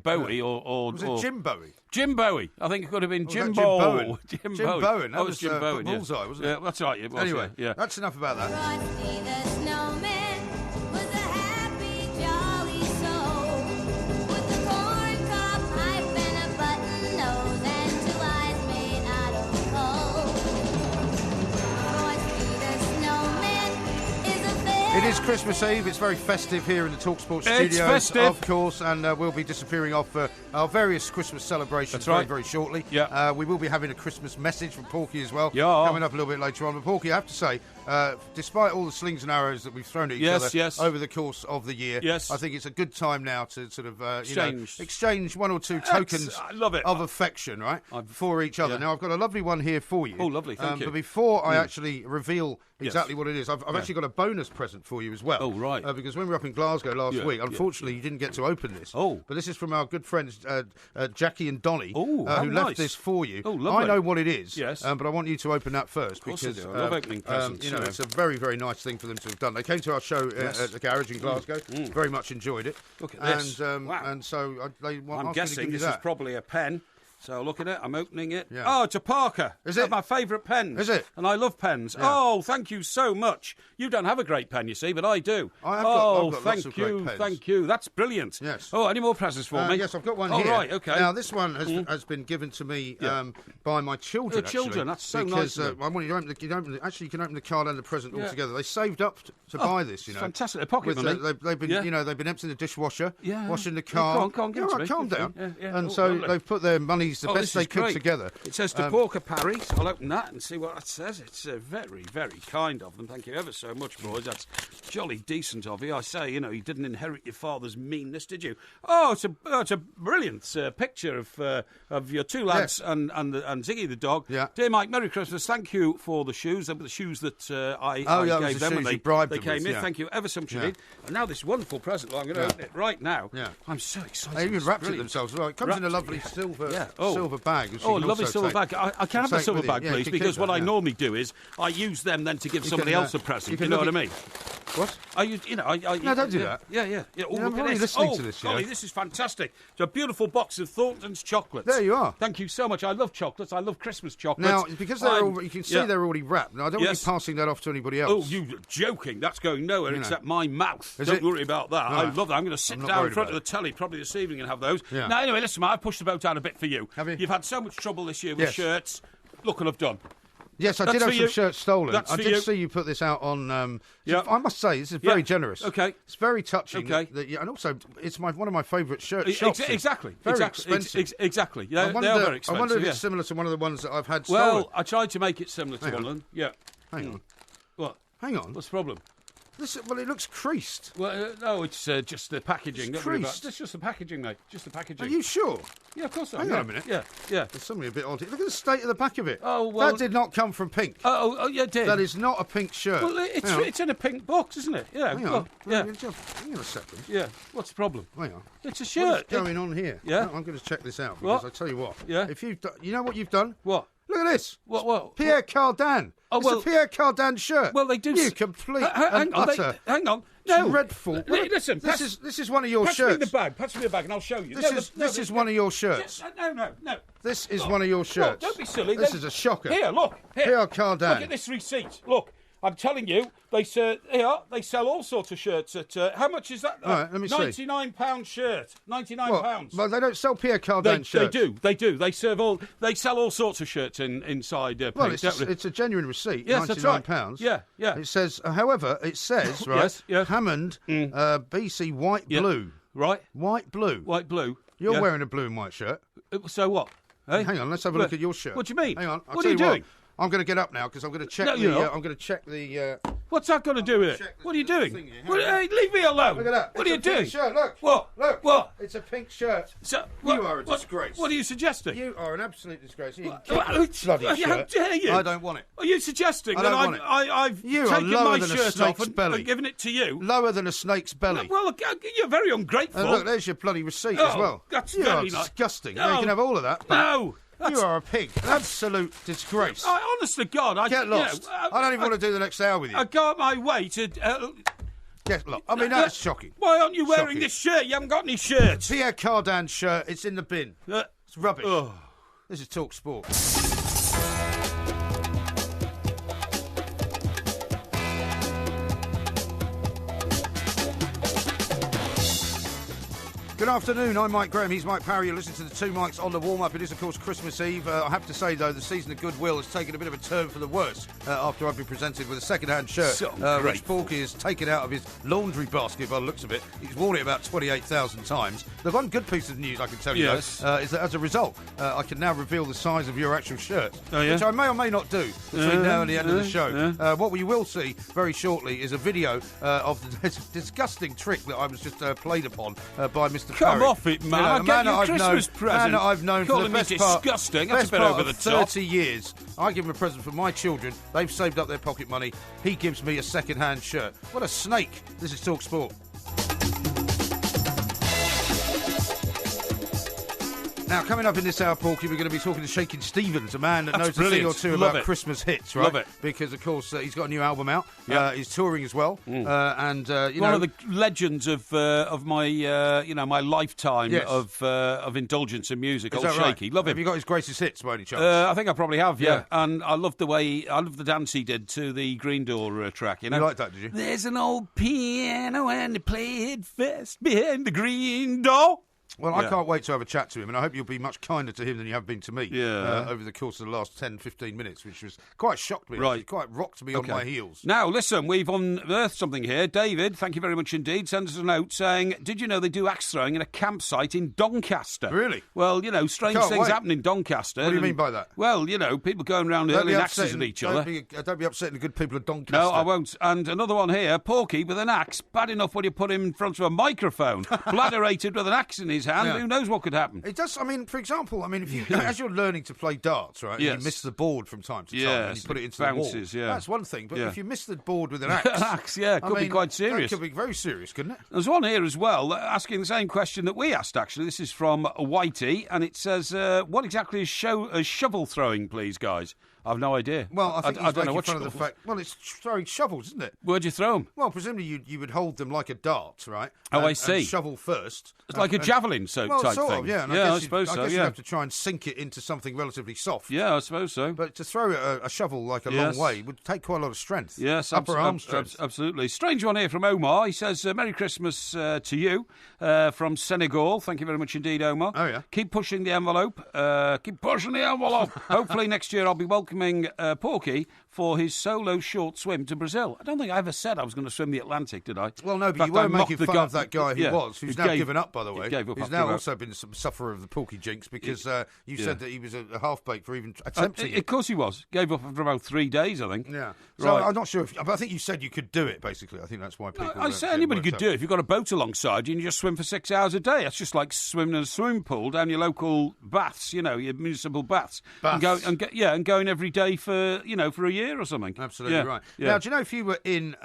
Bowie or... Was it Jim Bowie? Jim Bowie. I think it could have been Jim Bowen. Jim Bowen. That was Jim Bowen, Bullseye, wasn't it? Yeah, that's right. It was, anyway, yeah. That's enough about that. Frosty the Snowman was a happy, jolly soul with a corn cob pipe and a button nose and two eyes made out of coal. Frosty the Snowman is a It is Christmas Eve. It's very festive here in the talkSPORT studios, It's festive. of course, and we'll be disappearing off our various Christmas celebrations That's right. very shortly. Yeah. We will be having a Christmas message from Porky as well, Yeah. coming up a little bit later on. But Porky, I have to say, despite all the slings and arrows that we've thrown at each other over the course of the year, I think it's a good time now to sort of exchange one or two tokens of affection, right, for each other. Now, I've got a lovely one here for you. Oh, lovely, thank you. But before I actually reveal exactly what it is, I've actually got a bonus present for you as well. Oh, right. Because when we were up in Glasgow last week, unfortunately, you didn't get to open this. Oh. But this is from our good friends Jackie and Donny, who left this for you. Oh, lovely. I know what it is, yes. but I want you to open that first. Of course because I do. I love opening presents. It's a very, very nice thing for them to have done. They came to our show at the garage in Glasgow. Very much enjoyed it. Look at this. Wow. And so I'm guessing this is probably a pen. So look at it. I'm opening it. Yeah. Oh, it's a Parker. Is They're it? my favourite pens. Is it? And I love pens. Yeah. Oh, thank you so much. You don't have a great pen, you see, but I do. I've got thank lots of you, great pens. thank you. That's brilliant. Yes. Oh, any more presents for me? Yes, I've got one here. here. Oh, right, okay. Now, this one has been given to me by my children, children, that's so nice. Because I want you to open you can open the card and the present all together. They saved up to buy this, Fantastic. They're pocket money. They've been, they've been emptying the dishwasher, washing the Yeah, car. go on, give it to me. Calm down. Yeah. And Oh, so lovely. they've put their monies the best they could together. It says to Porker Parry, so I'll open that and see what that says. It's very, very kind of them. Thank you ever so much, boys. That's jolly decent of you. I say, you didn't inherit your father's meanness, did you? Oh, it's a brilliant picture of your two lads and Ziggy the dog. Yeah. Dear Mike, Merry Christmas. Thank you for the shoes. They were the shoes that I gave them when they came in. Thank you ever so much indeed. And now this wonderful present. I'm going to open it right now. Yeah. I'm so excited. They even wrapped it themselves. Well, it comes in a lovely silver bag. Oh, a lovely silver bag. I can have a silver bag, please, because what I normally do is I use them then to give somebody else a present. You know what I mean? What? Are you? You know, No, don't do that. Yeah. Oh, I'm look at already this. listening to this, you golly, know. this is fantastic. It's a beautiful box of Thornton's chocolates. There you are. Thank you so much. I love chocolates. I love Christmas chocolates. Now, because you can see they're already wrapped. Now, I don't want Yes. you passing that off to anybody Oh, else. you're joking. That's going nowhere except my mouth. Is Don't it? worry about that. I Right. love that. I'm going to sit I'm not down in worried front of about the telly probably this evening and have those. Yeah. Now, anyway, listen, I've pushed the boat down a bit for you. Have you? You've had so much trouble this year with Yes. shirts. Look what I've done. Yes, I That's did have for some you. shirts stolen. That's I for did you. see you put this out on. Yeah. I must say, this is very Yeah. generous. Okay. It's very touching. Okay. And also, it's one of my favourite shops. Exactly. Very expensive. Exactly. Yeah, I they wonder, are very expensive. I wonder if yeah. it's similar to one of the ones that I've had stolen. Well, I tried to make it similar to Hang one on. of them. Yeah. Hang on. What? Hang on. What's the problem? Well, it looks creased. Well, no, it's just the packaging. It's Don't worry about creased. It's just the packaging, mate. Just the packaging. Are you sure? Yeah, of course I am. Hang on yeah. a minute. Yeah. There's something a bit odd here. Look at the state of the back of it. Oh, well- That did not come from Pink. Oh, yeah, it did. That is not a pink shirt. Well, it's in a pink box, isn't it? Yeah. Hang well, on. yeah. Hang on a second. Yeah. What's the problem? Hang on. It's a What shirt. is going on here? Yeah? No, I'm going to check this out because What? I tell you what. Yeah? If you've you know what you've done? What? Look at this. What? Pierre Cardin. Oh, It's well- a Pierre Cardin shirt. Well, they do. You complete Hang and on. utter Hang on. No. dreadful. Listen. This is one of your pass shirts. me the bag. Pass me the bag, and I'll show you. This is one of your shirts. No. This is one of your shirts. Don't be silly. This is a shocker. Here, look. Here. Pierre Cardin. Look at this receipt. Look. I'm telling you, they sell all sorts of shirts at how much is that? All right, let me see. £99 shirt. £99. Well, they don't sell Pierre Cardin shirts. They do. They sell all sorts of shirts inside. Well, Pink, don't they? it's a genuine receipt. Yes, that's right. £99. Yeah. It says, however, it says right. Yes. Hammond, BC, white blue. Right. White blue. White blue. You're Yeah. wearing a blue and white shirt. So what? Hey? Hang on, let's have a look at your shirt. What do you mean? Hang on. What are you doing? I'm going to get up now because I'm going to check No, you're not. I'm going to check the. What's that got to do with it? check What are you the doing? thing here. Hey, leave me alone. Look at that. What are It's you a pink doing? Shirt. Look. What? Look. What? It's a pink shirt. So, You are a disgrace. What are you suggesting? You are an absolute disgrace. You What- keep your bloody how shirt. dare you? I don't want it. Are you suggesting I that don't want it. I've You are taken lower my than a shirt off snake's and, belly. and given it to you? Lower than a snake's belly. Well, you're very ungrateful. And look, there's your bloody receipt Oh, as well. that's you are very nice. disgusting. No. You can have all of that. No. You are a pig. An absolute disgrace. Honest to God, Get lost. I don't even want to do the next hour with you. I go out my way to. Get lost. I mean, that's shocking. Why aren't you wearing Shocking. this shirt? You haven't got any shirts. Pierre Cardin shirt. It's in the bin. It's rubbish. Oh. This is talkSPORT. Good afternoon, I'm Mike Graham, he's Mike Parry, you're listening to the two mics on the warm-up. It is, of course, Christmas Eve. I have to say, though, the season of goodwill has taken a bit of a turn for the worse after I've been presented with a second-hand shirt, which Porky has taken out of his laundry basket by the looks of it. He's worn it about 28,000 times. The one good piece of news I can tell you, though, is that as a result, I can now reveal the size of your actual shirt, which I may or may not do between now and the end of the show. What we will see very shortly is a video of the disgusting trick that I was just played upon by Mr. Come Parry. off it, man. I'll get you a Christmas present. Man that I've known for the Calling me best part, disgusting. That's best a bit part over of the top. 30 years. I give him a present for my children. They've saved up their pocket money. He gives me a second-hand shirt. What a snake. This is talkSPORT. Now, coming up in this hour, Porky, we're going to be talking to Shakin' Stevens, a man that That's knows a thing brilliant. or two Love about it. Christmas hits, right? Love it. Because, of course, he's got a new album out. Yeah. He's touring as well. And, you One know... of the legends of my my lifetime Yes. of indulgence in music. Is Old that right? Shaky, love him. Have you got his greatest hits by any chance? I think I probably have, Yeah. and I love the dance he did to the Green Door track. You know, You liked that, did you? There's an old piano and they play it fast behind the green door. Well, I Yeah. can't wait to have a chat to him, and I hope you'll be much kinder to him than you have been to me Yeah. over the course of the last 10, 15 minutes, which was quite shocked me. Right. It quite rocked me on my heels. Now, listen, we've unearthed something here. David, thank you very much indeed, sends us a note saying, did you know they do axe throwing in a campsite in Doncaster? Really? Well, you know, strange Can't things wait. happen in Doncaster. What do you and- mean by that? Well, you know, people going around hurling axes at each other. Don't be upsetting the good people of Doncaster. No, I won't. And another one here, Porky with an axe. Bad enough when you put him in front of a microphone. Bladderated with an axe in his hand, Yeah. who knows what could happen? It does. I mean, for example, if you as you're learning to play darts, right, and Yes. you miss the board from time to time, Yes, and you put it into bounces, the wall. yeah. That's one thing. But Yeah. if you miss the board with an axe, An axe, yeah, it could be quite serious. That could be very serious, couldn't it? There's one here as well, asking the same question that we asked, actually. This is from Whitey, and it says, what exactly is shovel throwing, please, guys? I've no idea. Well, I think he's don't know making what fun of the fact. Well, it's throwing shovels, isn't it? Where'd you throw them? Well, presumably you would hold them like a dart, right? Oh, I And see. shovel first. It's like a javelin well, type sort thing. of, yeah. And I suppose I so, guess yeah. you have to try and sink it into something relatively soft. Yeah, I suppose so. But to throw a shovel like a Yes. long way would take quite a lot of strength. Yes, upper arm strength. absolutely. Strange one here from Omar. He says, Merry Christmas to you from Senegal. Thank you very much indeed, Omar. Oh, yeah. Keep pushing the envelope. Keep pushing the envelope. Hopefully next year I'll be welcoming Porky for his solo short swim to Brazil. I don't think I ever said I was going to swim the Atlantic, did I? Well, no, In but fact, you were I mocked making the fun of that guy who's now given up, by the way. He gave up He's after now about- also been some sufferer of the Porky jinx because you said that he was a half-baked for even attempting Of it. course he was. Gave up after about 3 days, I think. Yeah. So Right. I'm not sure but I think you said you could do it, basically. I think that's why people... I say anybody could do it. If you've got a boat alongside you and you just swim for 6 hours a day, that's just like swimming in a swimming pool down your local baths, your municipal baths. Baths. And going every day for a year or something. Absolutely Yeah, right. yeah. Now, do you know if you were in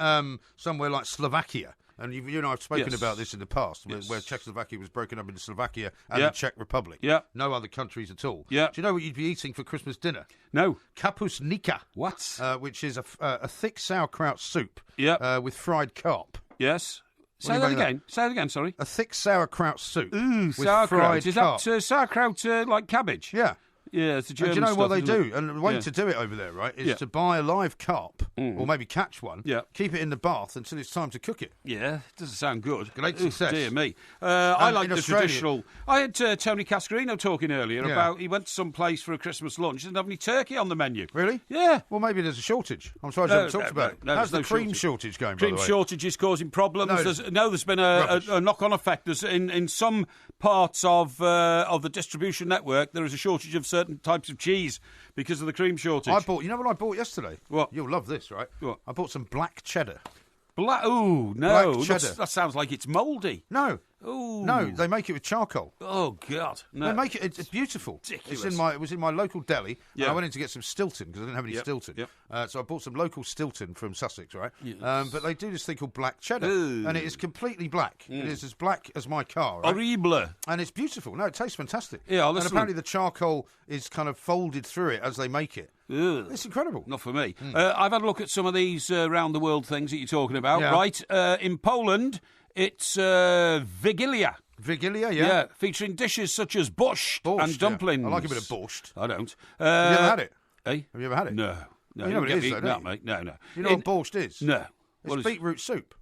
somewhere like Slovakia, and you and I have spoken Yes. about this in the past, Yes. where Czechoslovakia was broken up into Slovakia and Yeah. the Czech Republic. Yeah. No other countries at all. Yeah. Do you know what you'd be eating for Christmas dinner? No. Kapusnica. What? Which is a thick sauerkraut soup Yeah. with fried carp. Yes. do Say you that make of that? again. Say that again, sorry. A thick sauerkraut soup Ooh, with sauerkraut. fried Is carp. that sauerkraut like cabbage? Yeah. Yeah, it's the German And do you know what stuff, they isn't do? it? And the way Yeah. to do it over there, right, is Yeah. to buy a live carp, or maybe catch one, Yeah. keep it in the bath until it's time to cook it. Yeah, doesn't sound good. Great Ooh, success. dear me. I like in the Australia- traditional. I had Tony Cascarino talking earlier Yeah. about he went to some place for a Christmas lunch and didn't have any turkey on the menu. Really? Yeah. Well, maybe there's a shortage. I'm sorry I haven't talked about it. no, How's the there's no cream shortage going, by Cream the way? shortage is causing problems. No, There's been rubbish. a knock-on effect. There's in some parts of the distribution network there is a shortage of certain types of cheese because of the cream shortage. You know what I bought yesterday? What? You'll love this, right? What? I bought some black cheddar. Ooh, no, Black cheddar. that sounds like it's mouldy. No. Ooh. No, they make it with charcoal. Oh God, no. They make it. It's beautiful. Ridiculous. It was in my local deli. Yeah. And I went in to get some Stilton because I didn't have any Yep, Stilton. yep. So I bought some local Stilton from Sussex, right? Yes. But they do this thing called black cheddar, Ooh. and it is completely black. It is as black as my car. Right? Horrible. And it's beautiful. No, it tastes fantastic. Yeah, and listen. apparently the charcoal is kind of folded through it as they make it. Ugh. It's incredible. Not for me. I've had a look at some of these round the world things that you're talking about. Yeah. Right, in Poland, it's Vigilia. Vigilia, yeah. Featuring dishes such as borscht Borscht, and yeah. dumplings. I like a bit of borscht. I don't. Have you ever had it? Eh? Have you ever had it? No. No, You know what it get is, me though, eating don't that, you? mate. No, no. You know what borscht is? No. What It's is- beetroot soup.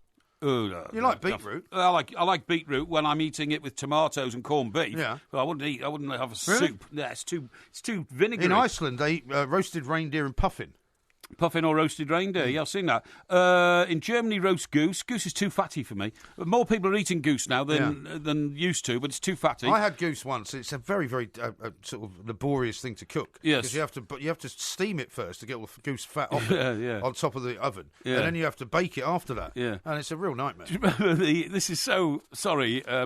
Oh, no, You no, like no. beetroot? I like beetroot when I'm eating it with tomatoes and corned beef. Yeah. But I wouldn't have a Really? soup. Yeah, it's too vinegary. In Iceland, they eat roasted reindeer and puffin. Puffin or roasted reindeer, yeah, I've seen that. In Germany, roast goose. Goose is too fatty for me. More people are eating goose now than used to, but it's too fatty. I had goose once. It's a very, very sort of laborious thing to cook. Yes. Because you have to steam it first to get all the goose fat off it Yeah. on top of the oven, Yeah. and then you have to bake it after that. Yeah. And it's a real nightmare. Remember this is so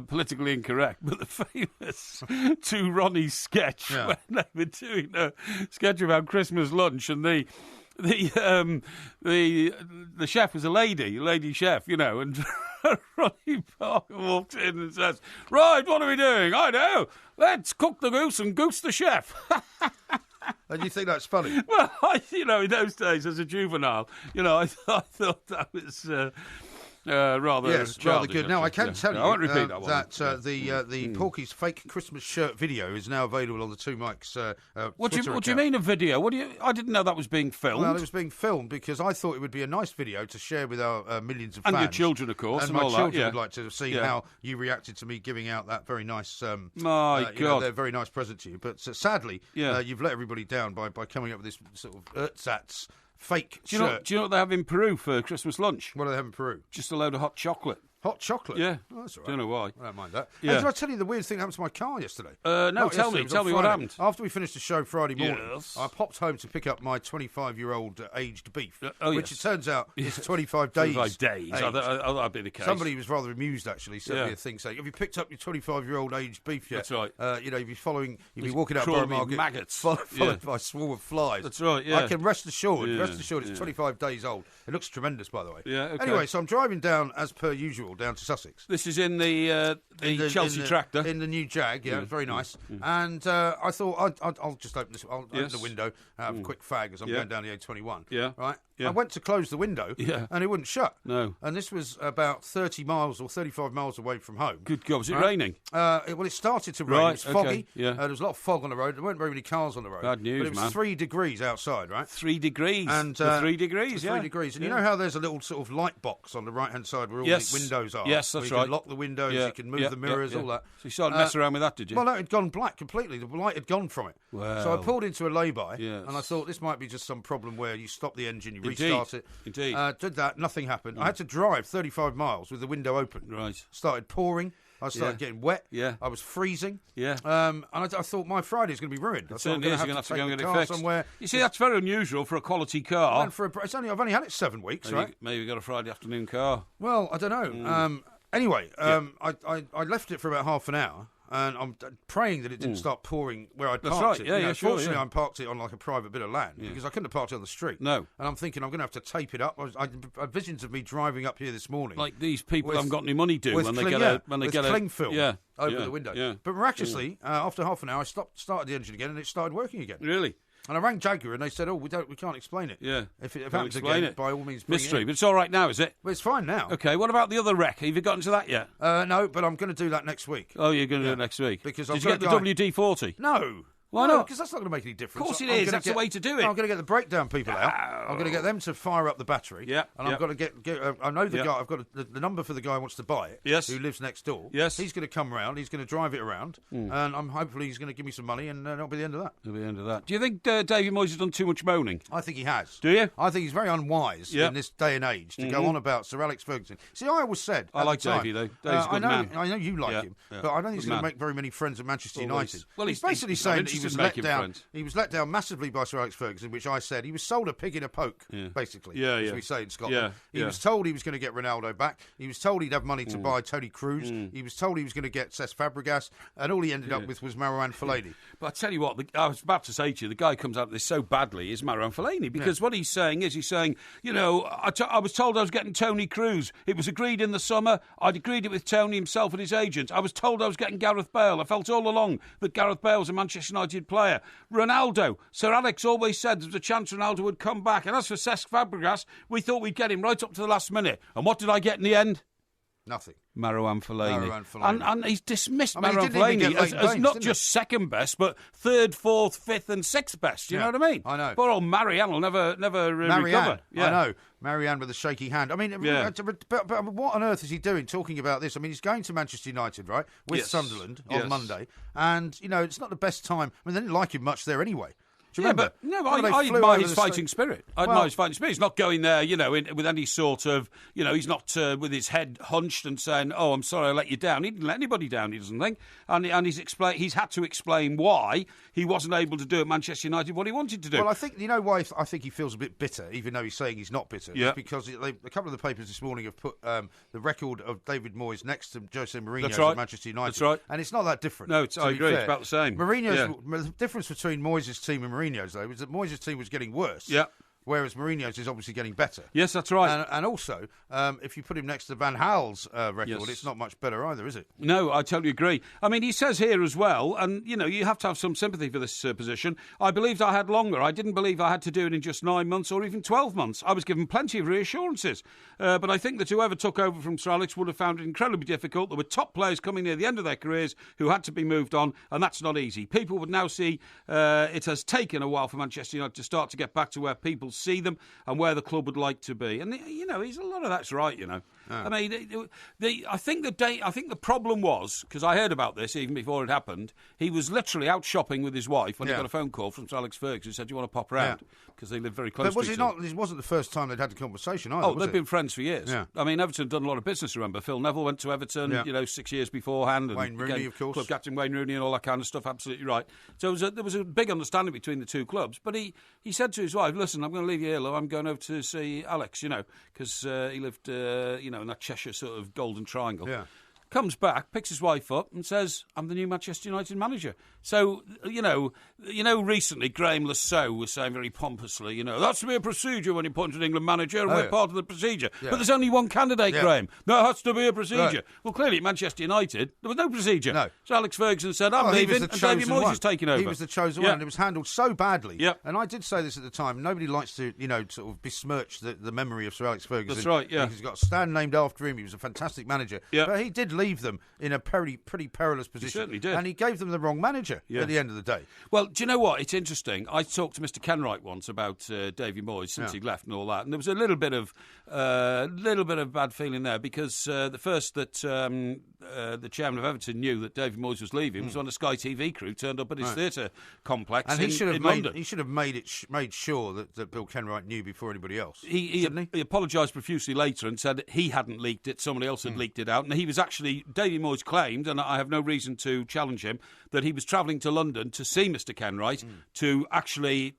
politically incorrect, but the famous Two Ronnie sketch Yeah. when they were doing a sketch about Christmas lunch, and the chef was a lady chef, and Ronnie Parker walked in and says, "Right, what are we doing? I know. Let's cook the goose and goose the chef." And you think that's funny? Well, in those days as a juvenile, I thought that was. Rather Yes, rather childish, good. Now, I actually. can tell you I won't repeat that one. the Porky's fake Christmas shirt video is now available on the Two Mics What do Twitter you account. mean a video? I didn't know that was being filmed. Well, it was being filmed because I thought it would be a nice video to share with our millions of And fans. your children, of course, And and my all that, children yeah. would like to see Yeah. how you reacted to me giving out that very nice, My God. their very nice present to you. But sadly, Yeah. you've let everybody down by coming up with this sort of ersatz fake Do you know shirt. what they have in Peru for Christmas lunch? What do they have in Peru? Just a load of hot chocolate. Hot chocolate? Yeah. Oh, that's all right. Don't know why. I don't mind that. Yeah. Hey, did I tell you the weird thing that happened to my car yesterday? No, Not tell yesterday, me. it was Tell on me what Friday. happened. After we finished the show Friday morning, Yes. I popped home to pick up my 25-year-old aged beef, which yes. it turns out is 25 days. 25 days. aged. That'd be the case. Somebody was rather amused, actually, sent Yeah. me a thing saying, have you picked up your 25-year-old aged beef yet? That's right. You'd be walking out crawling Borough with Market, maggots. followed by a swarm of flies. That's right, yeah. I can rest assured, Yeah, it's 25 days old. It looks tremendous, by the way. Yeah, okay. Anyway, so I'm driving down, as per usual, down to Sussex. This is in the Chelsea tractor. In the new Jag, yeah, it's very nice. And I thought I'll just open this. I'll open the window, have a quick fag as I'm going down the A21. Yeah. Right. Yeah. I went to close the window, and it wouldn't shut. No. And this was about 30 miles or 35 miles away from home. Good God, was it raining? It started to rain. Right, It was foggy. okay, yeah. There was a lot of fog on the road. There weren't very many cars on the road. Bad news, but it was man. 3 degrees outside, right? 3 degrees. And The 3 degrees, the 3 degrees. And you know how there's a little sort of light box on the right-hand side where all Yes. the windows are? Yes, where that's you right. can lock the windows, Yeah, you can move yeah, the mirrors, yeah, all that. So you started messing around with that, did you? Well, no, it had gone black completely. The light had gone from it. Wow. So I pulled into a lay-by, Yes. and I thought this might be just some problem where you stop the engine, you Indeed. restart it. Indeed. Did that, nothing happened. I had to drive 35 miles with the window open. Right. Started pouring. I started getting wet. Yeah. I was freezing. Yeah. And I thought my Friday's going to be ruined. I thought I'm Certainly going is. to You're have going to have to go and take get the it car fixed. somewhere. You see, that's very unusual for a quality car. I've only had it 7 weeks, right? Maybe you got a Friday afternoon car. Well, I don't know. Anyway, I left it for about half an hour, and I'm praying that it didn't start pouring where I'd That's parked right. it. Yeah, You know, yeah, sure, Fortunately, yeah. I parked it on like a private bit of land because I couldn't have parked it on the street. No. And I'm thinking I'm going to have to tape it up. I had visions of me driving up here this morning. Like these people With- haven't got any money do with when they cling- get yeah, a when they with get cling a film over the window. Yeah. But miraculously, after half an hour, I started the engine again, and it started working again. Really? And I rang Jaguar, and they said, "Oh, we can't explain it. Yeah. If it Can't happens explain again, it. by all means, bring Mystery, it in." but it's all right now, is it? But it's fine now. Okay. What about the other wreck? Have you gotten to that yet? No, but I'm going to do that next week. Oh, you're going to do it next week. Because did I've you got get a the WD-40? No. Why not? Because that's not going to make any difference. Of course it I'm is. gonna That's the way to do it. I'm going to get the breakdown people out. I'm going to get them to fire up the battery. Yeah, And yeah. I've got to get I know the Yeah. guy. I've got the number for the guy who wants to buy it. Yes. Who lives next door. Yes. He's going to come round. He's going to drive it around, and hopefully he's going to give me some money, and that'll be the end of that. That'll be the end of that. Do you think David Moyes has done too much moaning? I think he has. Do you? I think he's very unwise Yeah. in this day and age to go on about Sir Alex Ferguson. See, I always said I at like the time, Davey, though. Dave's a good man. I know you like Yeah, him, yeah. but I don't think he's Good going to man. make very many friends at Manchester Always. United. Well, he's he's basically not saying interested he was in let making down. friends. He was let down massively by Sir Alex Ferguson, which I said he was sold a pig in a poke, basically. Yeah, as yeah. we say in Scotland. Yeah, He yeah. was told he was going to get Ronaldo back. He was told he'd have money to buy Tony Cruz. He was told he was going to get Cesc Fabregas, and all he ended up with was Marouane Fellaini. But I tell you what, I was about to say to you, the guy who comes out of this so badly is Marouane Fellaini, because what he's saying is, you know, I was told I was getting Tony Cruz. It was agreed in the summer. I'd agreed it with Tony himself and his agent. I was told I was getting Gareth Bale. I felt all along that Gareth Bale was a Manchester United player. Ronaldo. Sir Alex always said there was a chance Ronaldo would come back. And as for Cesc Fabregas, we thought we'd get him right up to the last minute. And what did I get in the end? Nothing. Marouane Fellaini. Marouane Fellaini. And he's dismissed I mean, he Marouane didn't even Fellaini get as Leighton not Baines, just second best, but third, fourth, fifth, and sixth best. Do you know what I mean? I know. Poor old Marianne will never recover. Yeah. I know. Marianne with a shaky hand. I mean, Yeah. but what on earth is he doing talking about this? I mean, he's going to Manchester United, right, with Yes. Sunderland Yes. on Monday. And, you know, it's not the best time. I mean, they didn't like him much there anyway. Do you Yeah, remember? but They I flew admire over his the fighting sta- spirit. I Well- admire his fighting spirit. He's not going there, you know, with any sort of, you know, he's not with his head hunched and saying, "Oh, I'm sorry, I let you down." He didn't let anybody down. He doesn't think, and he's had to explain why he wasn't able to do at Manchester United what he wanted to do. Well, I think, you know why I think he feels a bit bitter, even though he's saying he's not bitter? Yeah. It's because a couple of the papers this morning have put the record of David Moyes next to Jose Mourinho That's right. at Manchester United. That's right. And it's not that different. No, to I be agree. It's fair. about the same. The difference between Moyes' team and Mourinho's, though, was that Moyes' team was getting worse. Yeah. Whereas Mourinho's is obviously getting better. Yes, that's right. And also, if you put him next to Van Gaal's record, Yes. it's not much better either, is it? No, I totally agree. I mean, he says here as well, and, you know, you have to have some sympathy for this position. I believed I had longer. I didn't believe I had to do it in just 9 months or even 12 months. I was given plenty of reassurances. But I think that whoever took over from Sir Alex would have found it incredibly difficult. There were top players coming near the end of their careers who had to be moved on, and that's not easy. People would now see it has taken a while for Manchester United to start to get back to where people see them and where the club would like to be. And, you know, a lot of that's right, you know. I mean, I think the problem was, because I heard about this even before it happened, he was literally out shopping with his wife when he got a phone call from Sir Alex Ferguson who said, "Do you want to pop round?" Because they live very close to each other. But this wasn't the first time they'd had the conversation either, they've been friends for years. Yeah. I mean, Everton had done a lot of business, remember? Phil Neville went to Everton, 6 years beforehand. And Wayne Rooney, of course. Club captain Wayne Rooney and all that kind of stuff, absolutely right. So there was a big understanding between the two clubs. But he said to his wife, "Listen, I'm going to leave you here, love. I'm going over to see Alex, because he lived, in that Cheshire sort of golden triangle." Yeah. Comes back, picks his wife up and says, "I'm the new Manchester United manager." So, recently Graham Lasseau was saying very pompously, that's to be a procedure when you appoint an England manager, and we're part of the procedure. Yeah. But there's only one candidate, Graham. That has to be a procedure. Right. Well, clearly at Manchester United, there was no procedure. No. So Alex Ferguson said, I'm leaving, and David Moyes is taking over. He was the chosen one, and it was handled so badly. Yep. And I did say this at the time, nobody likes to, sort of besmirch the memory of Sir Alex Ferguson. That's right, yeah. He's got a stand named after him. He was a fantastic manager. Yep. But he did leave them in a pretty perilous position. He certainly did. And he gave them the wrong manager at the end of the day. Well, do you know what? It's interesting. I talked to Mr. Kenwright once about Davy Moyes since he left and all that, and there was a little bit of bad feeling there because the first that the chairman of Everton knew that Davy Moyes was leaving was when the Sky TV crew turned up at his theatre complex And in London. He should have made sure that Bill Kenwright knew before anybody else. He apologised profusely later and said he hadn't leaked it, somebody else had leaked it out, and he was actually, Davy Moyes claimed, and I have no reason to challenge him, that he was travelling to London to see Mr. Kenwright to actually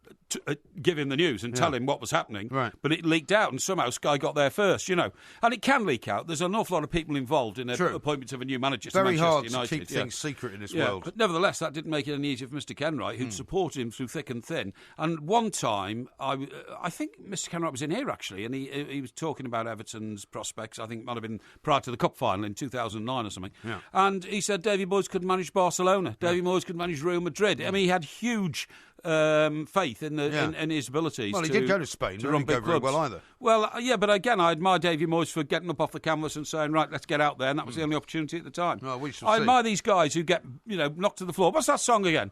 give him the news and tell him what was happening. Right. But it leaked out, and somehow Sky got there first, And it can leak out. There's an awful lot of people involved in the appointment of a new manager to Very Manchester hard United. to keep things secret in this Yeah, world. but nevertheless, that didn't make it any easier for Mr. Kenwright, who'd supported him through thick and thin. And one time, I think Mr. Kenwright was in here, actually, and he was talking about Everton's prospects. I think it might have been prior to the Cup final in 2009 or something. Yeah. And he said Davy Moyes could manage Barcelona. Davy Moyes could manage Real Madrid. I mean, he had huge faith in his abilities. Well, he did go to Spain. To run big go very clubs. well either. Well, but again, I admire Davy Moyes for getting up off the canvas and saying, right, let's get out there, and that was the only opportunity at the time. Well, we shall I see. admire these guys who get, knocked to the floor. What's that song again?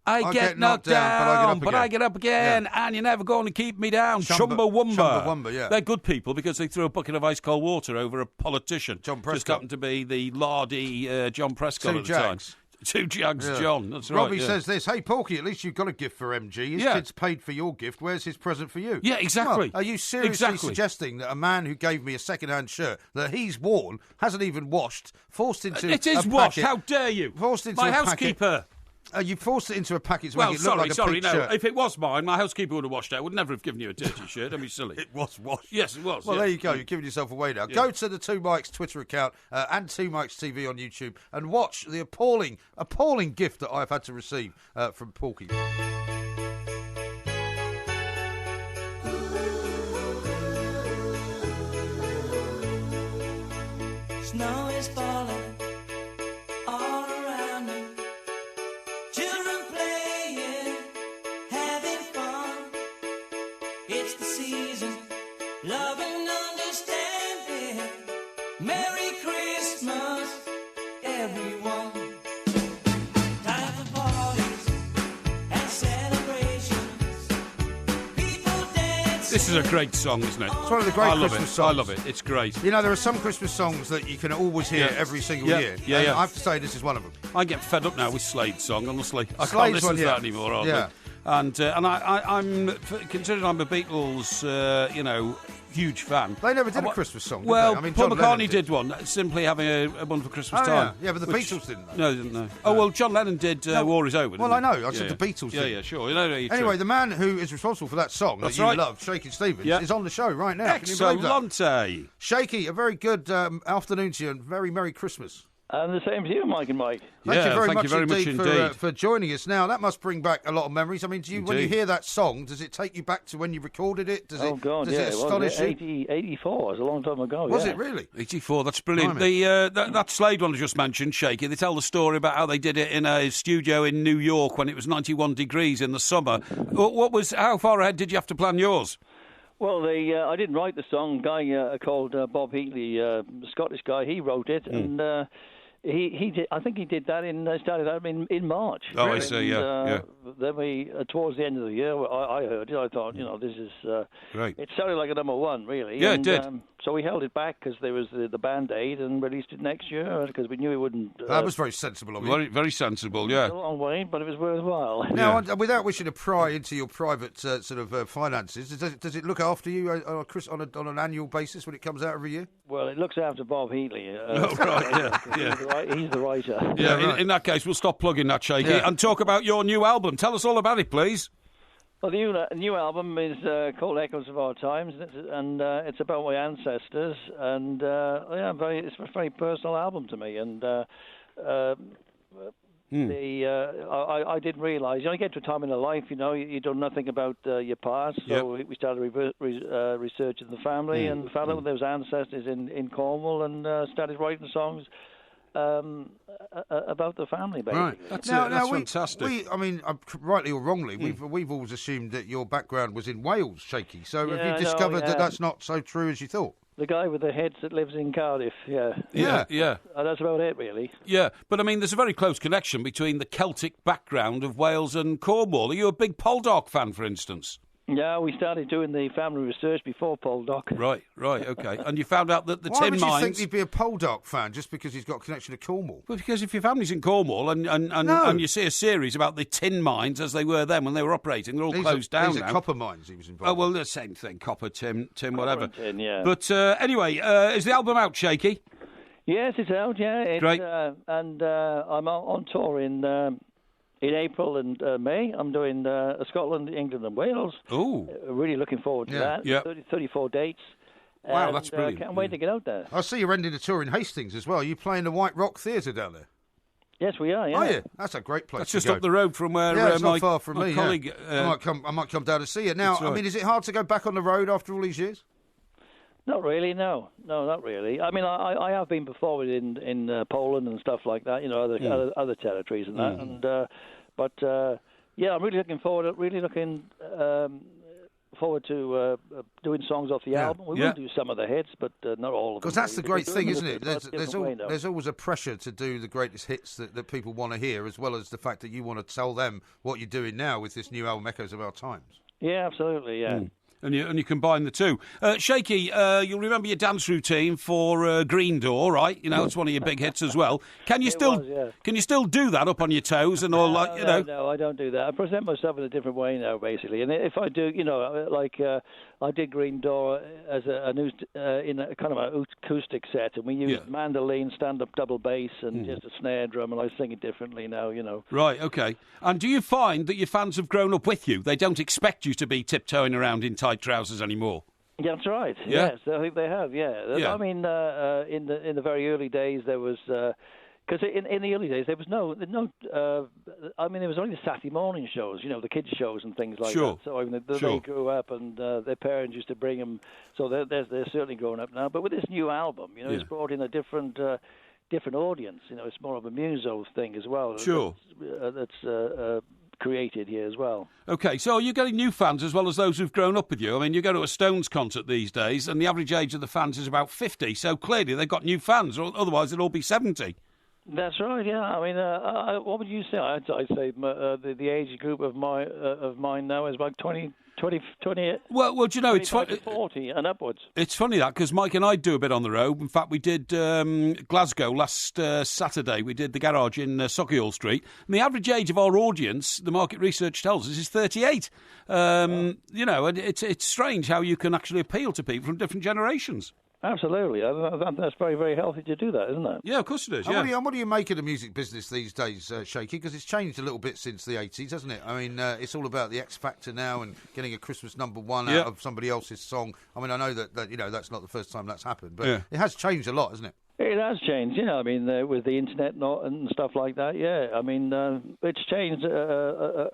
I get knocked down, but I get up again, and you're never going to keep me down. Chumbawamba. Chumbawamba, yeah. They're good people because they threw a bucket of ice cold water over a politician. John Prescott. Just happened to be the lardy John Prescott Two at the time. Jags. Two Jags, Yeah. John. That's right. Robbie yeah. says this, hey, Porky, at least you've got a gift for MG. His kid's paid for your gift. Where's his present for you? Yeah, exactly. Well, are you seriously suggesting that a man who gave me a second-hand shirt that he's worn, hasn't even washed, forced into It is a washed. packet, How dare you? Forced into My a packet. housekeeper. You forced it into a packet to Well, make it look like a pink no. shirt. If it was mine, my housekeeper would have washed it. I would never have given you a dirty shirt. Don't be silly. It was washed. Yes, it was. Well, yeah. there you go. You're giving yourself away now. Yeah. Go to the Two Mikes Twitter account and Two Mikes TV on YouTube and watch the appalling gift that I've had to receive from Porky. Snow is falling all around me. Children playing, having fun. It's the season, love and understanding. Merry Christmas, everyone. Time for parties and celebrations. People dance. This is a great song, isn't it? It's one of the great Christmas songs. I love it. It's great. You know, there are some Christmas songs that you can always hear every single year. Yeah, and I have to say this is one of them. I get fed up now with Slade's song, honestly. I can't Slade's listen one, to that anymore, hardly. Yeah. And I'm considering I'm a Beatles, huge fan. They never did a Christmas song, did well, they? I mean, Paul John Lennon McCartney did one, simply having a wonderful Christmas Oh, time. yeah, but the Beatles didn't, though. No, they didn't. No. Oh, well, John Lennon did War Is Over, didn't Well, I he? know. I said the Beatles Yeah, did. yeah, sure. Anyway, the man who is responsible for that song That's that you right. love, Shaky Stevens, Yeah. is on the show right now. Can you believe that? Excellente. Shaky, a very good afternoon to you and very Merry Christmas. And the same to you, Mike and Mike. Thank you very thank much you very much indeed. for joining us. Now, that must bring back a lot of memories. I mean, when you Indeed. hear that song, does it take you back to when you recorded it? Does Oh, it, God, does yeah. it astonish you? 84 was a long time ago, Was yeah. it really? 84, that's brilliant. Blimey. That Slade one I just mentioned, Shaky, they tell the story about how they did it in a studio in New York when it was 91 degrees in the summer. How far ahead did you have to plan yours? Well, I didn't write the song. A guy called Bob Heatley, the Scottish guy, he wrote it. And He did. I think he did that started out in March. Oh, I see. Yeah. Then we towards the end of the year, I heard it. I thought, this is Great. It sounded like a number one, really. Yeah, and, it did. So we held it back because there was the Band-Aid and released it next year because we knew it wouldn't. That was very sensible of you. Very, very sensible. Yeah. A long way, but it was worthwhile. Now, without wishing to pry into your private sort of finances, does it look after you on an annual basis when it comes out every year? Well, it looks after Bob Heatley. He's the writer. Yeah. Right. In that case, we'll stop plugging that, Shaky, and talk about your new album. Tell us all about it, please. Well, the new album is called Echoes of Our Times, and it's about my ancestors. And it's a very personal album to me. And I didn't realise. You get to a time in your life, you don't know nothing about your past. So we started researching the family and found out there was ancestors in Cornwall, and started writing songs about the family, basically. Right. That's fantastic. Rightly or wrongly, we've always assumed that your background was in Wales, Shaky. So have you discovered that that's not so true as you thought? The guy with the heads that lives in Cardiff, Yeah. That's about it, really. Yeah, but there's a very close connection between the Celtic background of Wales and Cornwall. Are you a big Poldark fan, for instance? Yeah, we started doing the family research before Poldark. Right, okay. And you found out that the Why tin would you mines... think he'd be a Poldark fan just because he's got a connection to Cornwall? Well, because if your family's in Cornwall and you see a series about the tin mines as they were then when they were operating, they're all closed down These now. are copper mines he was involved Oh, well, the same thing. Copper, tin, whatever. Tin, yeah. But anyway, is the album out, Shaky? Yes, it's out, yeah. Great. And I'm on tour in April and May. I'm doing Scotland, England and Wales. Ooh. Really looking forward to that. Yeah. 34 dates. Wow, and, that's brilliant. Can't wait to get out there. I see you're ending a tour in Hastings as well. Are you playing the White Rock Theatre down there? Yes, we are, yeah. Oh, yeah. That's a great place That's to just go. up the road from where it's not far from my me. colleague... I might come down to see you. Now, That's right. is it hard to go back on the road after all these years? Not really, no, not really. I mean, I have been before in Poland and stuff like that, other territories and that. And I'm really looking forward. Forward to doing songs off the album. We will do some of the hits, but not all of them. Because that's the great thing, isn't it? There's There's always a pressure to do the greatest hits that people want to hear, as well as the fact that you want to tell them what you're doing now with this new album, Echoes of Our Times. Yeah, absolutely, yeah. And you combine the two. Shaky, you'll remember your dance routine for Green Door, right? It's one of your big hits as well. Can you still do that up on your toes and all that? No, I don't do that. I present myself in a different way now, basically. And if I do, I did Green Door as in a kind of an acoustic set, and we used mandolin, stand-up double bass, and just a snare drum, and I sing it differently now, Right, okay. And do you find that your fans have grown up with you? They don't expect you to be tiptoeing around in tight trousers anymore? Yeah, that's right. Yeah? Yes, I think they have, yeah. I mean, in the very early days, there was... Because in the early days, there was no. There was only the Saturday morning shows, the kids' shows and things like that. So they grew up, and their parents used to bring them. So they're certainly grown up now. But with this new album, it's brought in a different audience. It's more of a muso thing as well. Sure. That's created here as well. Okay, so you're getting new fans as well as those who've grown up with you. I mean, you go to a Stones concert these days, and the average age of the fans is about 50. So clearly they've got new fans, or otherwise they'd all be 70. That's right. Yeah. I mean, what would you say? I'd say the age group of mine now is about 20. Well, do you know, it's funny. 40 and upwards. It's funny that because Mike and I do a bit on the road. In fact, we did Glasgow last Saturday. We did the garage in Sauchiehall Street. And the average age of our audience, the market research tells us, is 38. And it's strange how you can actually appeal to people from different generations. Absolutely. That's very, very healthy to do that, isn't it? Yeah, of course it is. And what do you make of the music business these days, Shaky? Because it's changed a little bit since the 80s, hasn't it? I mean, it's all about the X Factor now and getting a Christmas #1 out of somebody else's song. I mean, I know that that's not the first time that's happened, but it has changed a lot, hasn't it? It has changed, I mean, with the internet and stuff like that, I mean, it's changed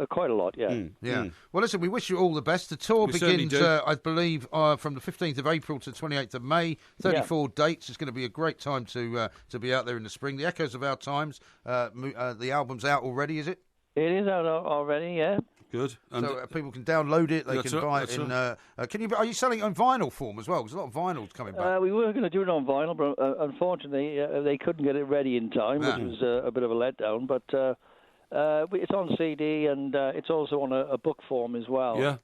quite a lot, Well, listen, we wish you all the best. The tour begins, I believe, from the 15th of April to 28th of May, 34 dates. It's going to be a great time to be out there in the spring. The Echoes of Our Times, the album's out already, is it? It is out already, yeah. Good. And So people can download it. They can buy it in. Are you selling it in vinyl form as well? Because a lot of vinyls coming back. We were going to do it on vinyl, but unfortunately they couldn't get it ready in time, which was a bit of a letdown. But it's on CD and it's also on a book form as well. Yeah.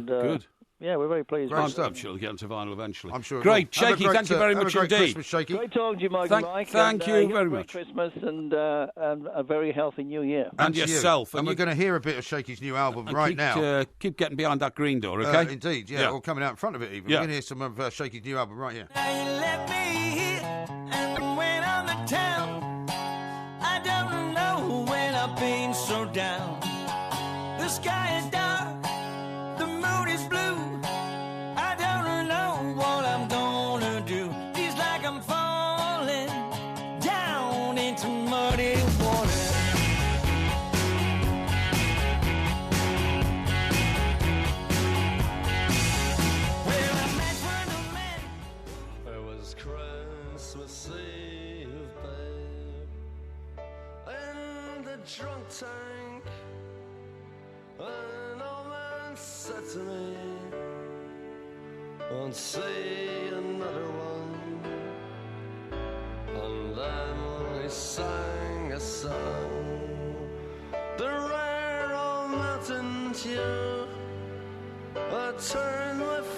Good. Yeah, we're very pleased. I'm sure it'll get into vinyl eventually. I'm sure. Great, Shaky. Thank you very much have a great indeed. Christmas, Shaky. Great talking to you, Mike. Thank you very Merry much. Christmas and a very healthy New Year. And to you. yourself. And we're going to hear a bit of Shaky's new album now. Keep getting behind that green door, okay? Indeed, yeah. Or coming out in front of it even. Yeah. We're going to hear some of Shaky's new album right here. Now you left me here and went on the town. I don't know when I've been so down. The sky is dark, the moon is blue. I don't know what I'm gonna do. Feels like I'm falling down into muddy water. Where I met one man. It was Christmas Eve, babe, in the drunk tank. An old man said to me, won't see another one. And then he sang a song, the rare old mountain tune.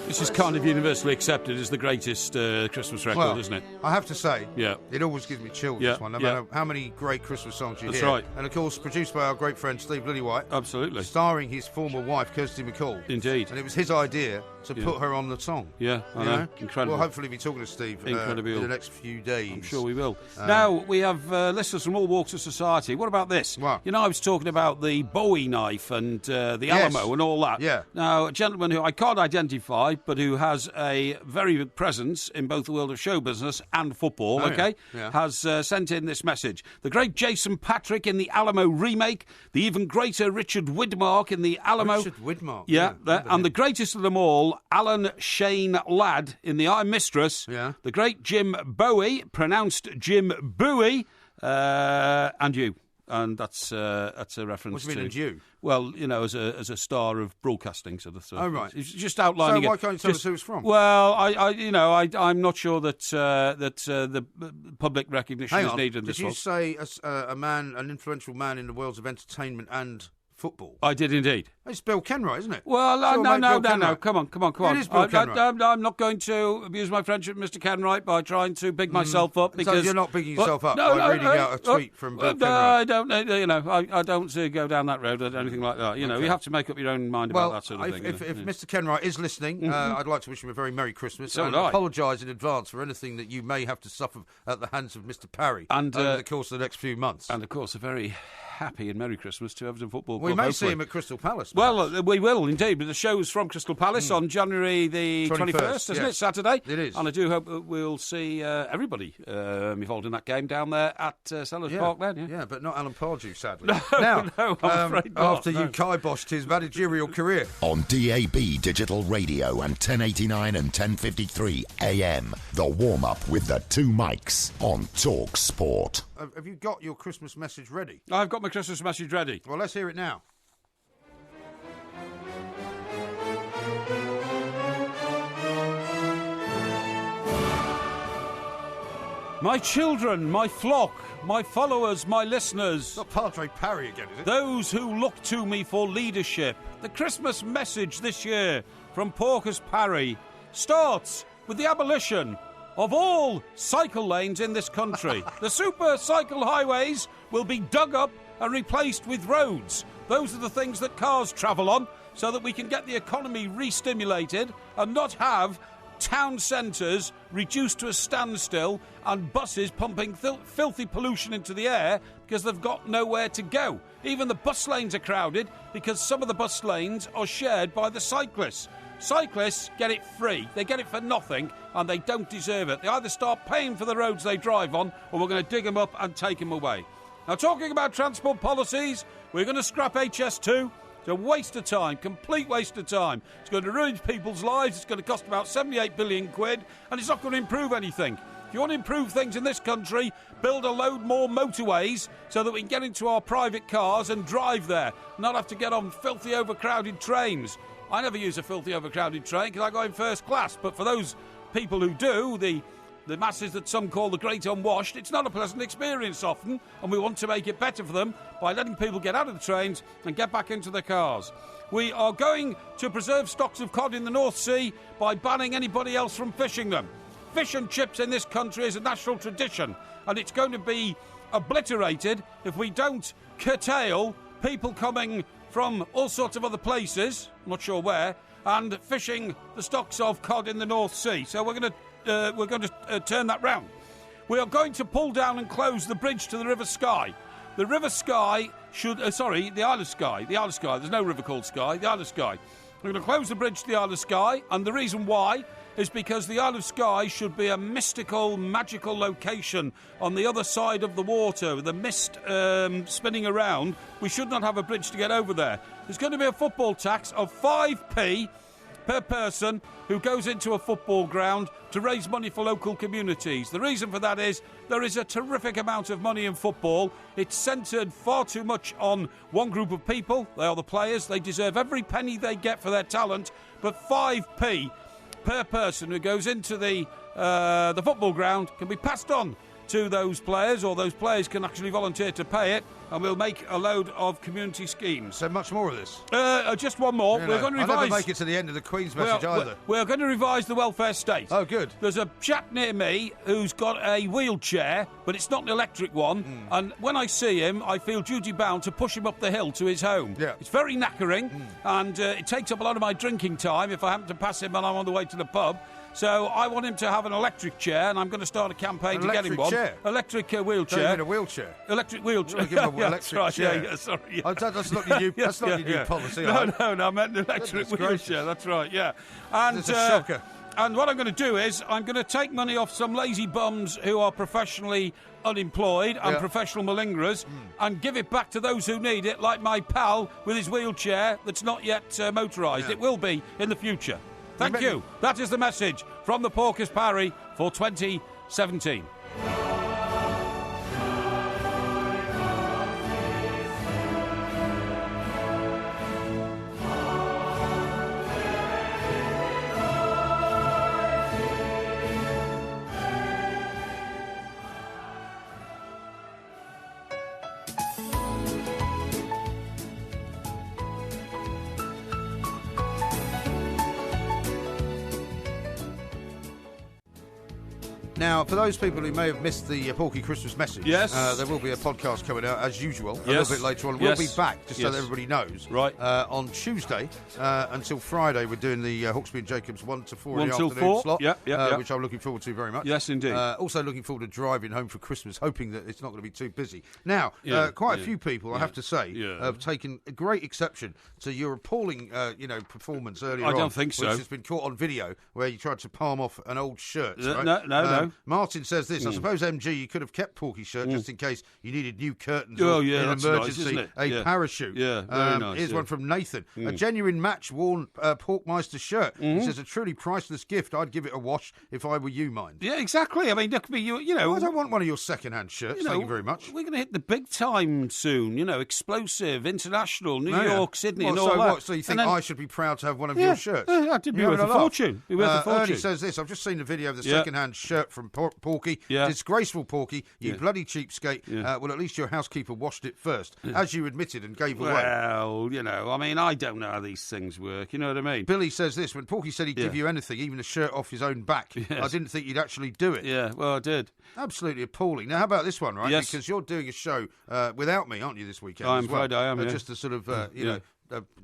This is kind of universally accepted as the greatest Christmas record, isn't it? I have to say, Yeah. it always gives me chills, Yeah, this one, no yeah. matter how many great Christmas songs you That's hear. right. And, of course, produced by our great friend Steve Lillywhite. Absolutely. Starring his former wife, Kirsty MacColl. Indeed. And it was his idea to put her on the song. Yeah, I You know. Incredible. We'll hopefully be talking to Steve in Incredible. the next few days. I'm sure we will. Now, we have listeners from all walks of society. What about this? What? You know, I was talking about the Bowie knife and the Yes. Alamo and all that. Yeah. Now, a gentleman who I can't identify, but who has a very big presence in both the world of show business and football, Oh, yeah. okay, Yeah. has sent in this message. The great Jason Patrick in the Alamo remake, the even greater Richard Widmark in the Alamo. Richard Widmark. Yeah, remember and him. the greatest of them all, Alan Shane Ladd in The I'm Mistress. Yeah. The great Jim Bowie, pronounced Jim Bowie, and you. And that's a reference What do you mean, to... and you? Well, you know, as a star of broadcasting sort of stuff. Oh, right. It's just outlining So why it. can't you tell us who it's from? Well, I'm not sure that the public recognition Hang is on. needed in Did this you one. say an influential man in the worlds of entertainment and football? I did indeed. It's Bill Kenwright, isn't it? Well, Your no, mate no, Bill no, no. Kenwright. Come on. It is Bill Kenwright. I'm not going to abuse my friendship with Mr. Kenwright by trying to big myself up because So you're not bigging yourself up by reading out a tweet from Bill No, Kenwright? I don't. You know, I don't go down that road or anything like that. You know, you have to make up your own mind about that sort of thing. If Mr. Kenwright is listening, I'd like to wish him a very Merry Christmas So and would I. apologise in advance for anything that you may have to suffer at the hands of Mr. Parry And, over the course of the next few months. And of course, a very happy and Merry Christmas to Everton Football Club. We may hopefully. see him at Crystal Palace. Well, we will indeed. But the show's from Crystal Palace on January the 21st, isn't yes. it? Saturday. It is. And I do hope that we'll see everybody involved in that game down there at Sellers Park then. Yeah. but not Alan Pardew, sadly. No, I'm afraid not, after no. you kiboshed his managerial career. On DAB Digital Radio and 1089 and 1053 AM. The warm-up with the two mics on talkSPORT. Have you got your Christmas message ready? I've got my Christmas message ready. Well, let's hear it now. My children, my flock, my followers, my listeners, It's not Padre Parry again, is it? those who look to me for leadership. The Christmas message this year from Porcus Parry starts with the abolition of all cycle lanes in this country. The super cycle highways will be dug up and replaced with roads. Those are the things that cars travel on so that we can get the economy re-stimulated and not have town centres reduced to a standstill and buses pumping filthy pollution into the air because they've got nowhere to go. Even the bus lanes are crowded because some of the bus lanes are shared by the cyclists. Cyclists get it free. They get it for nothing and they don't deserve it. They either start paying for the roads they drive on or we're going to dig them up and take them away. Now, talking about transport policies, we're going to scrap HS2. It's a waste of time, complete waste of time. It's going to ruin people's lives. It's going to cost about 78 billion quid, and it's not going to improve anything. If you want to improve things in this country, build a load more motorways so that we can get into our private cars and drive there, not have to get on filthy overcrowded trains. I never use a filthy overcrowded train because I go in first class, but for those people who do, the masses that some call the great unwashed, it's not a pleasant experience often, and we want to make it better for them by letting people get out of the trains and get back into their cars. We are going to preserve stocks of cod in the North Sea by banning anybody else from fishing them. Fish and chips in this country is a national tradition, and it's going to be obliterated if we don't curtail people coming from all sorts of other places, not sure where, and fishing the stocks of cod in the North Sea. So we're going to turn that round. We are going to pull down and close the bridge to the River Skye. The River Skye the Isle of Skye. The Isle of Skye. There's no river called Skye. The Isle of Skye. We're going to close the bridge to the Isle of Skye, and the reason why is because the Isle of Skye should be a mystical, magical location on the other side of the water, with the mist spinning around. We should not have a bridge to get over there. There's going to be a football tax of 5p per person who goes into a football ground to raise money for local communities. The reason for that is there is a terrific amount of money in football. It's centred far too much on one group of people. They are the players. They deserve every penny they get for their talent, but 5p per person who goes into the football ground can be passed on to those players, or those players can actually volunteer to pay it, and we'll make a load of community schemes. So much more of this? Just one more. We're going to revise. I never make it to the end of the Queen's message either. We're going to revise the welfare state. Oh, good. There's a chap near me who's got a wheelchair, but it's not an electric one, and when I see him, I feel duty-bound to push him up the hill to his home. Yeah. It's very knackering, and it takes up a lot of my drinking time if I happen to pass him when I'm on the way to the pub. So I want him to have an electric chair, and I'm going to start a campaign to get him one. Electric wheelchair. Don't mean a wheelchair. Electric wheelchair. Give him an electric chair. Yeah, sorry. Yeah. Oh, that's not your new. That's not your new policy. No, I meant an electric wheelchair. Gracious. That's right. Yeah. And it's a shocker. And what I'm going to do is I'm going to take money off some lazy bums who are professionally unemployed and professional malingerers and give it back to those who need it, like my pal with his wheelchair that's not yet motorised. Yeah. It will be in the future. Thank you. That is the message from the Porkers Parry for 2017. Now, for those people who may have missed the Porky Christmas message, there will be a podcast coming out, as usual, a little bit later on. We'll be back, just so that everybody knows, on Tuesday until Friday. We're doing the Hawksby and Jacobs 1 to 4 in the afternoon slot, which I'm looking forward to very much. Yes, indeed. Also looking forward to driving home for Christmas, hoping that it's not going to be too busy. Now, quite a few people, I have to say, have taken a great exception to your appalling performance earlier on. I don't think so. Which has been caught on video, where you tried to palm off an old shirt. No. Martin says this, I suppose, MG, you could have kept Porky's shirt just in case you needed new curtains or in an emergency, nice, parachute. Yeah, very nice. Here's one from Nathan. A genuine match-worn Porkmeister shirt. He says, a truly priceless gift. I'd give it a wash if I were you, mind. Yeah, exactly. I mean, that could be, I don't want one of your second-hand shirts, thank you very much. We're going to hit the big time soon, explosive, international, New York, Sydney, and all that. So you think I should be proud to have one of your shirts? That did be worth a fortune. Ernie says this, I've just seen the video of the second-hand shirt from Porky. Disgraceful, Porky, you bloody cheapskate. Well, at least your housekeeper washed it first, as you admitted and gave away. Well, I mean, I don't know how these things work, you know what I mean? Billy says this, when Porky said he'd give you anything, even a shirt off his own back, I didn't think you'd actually do it. Yeah, well, I did. Absolutely appalling. Now, how about this one, right? Yes. Because you're doing a show without me, aren't you, this weekend? I'm afraid I am, just to sort of,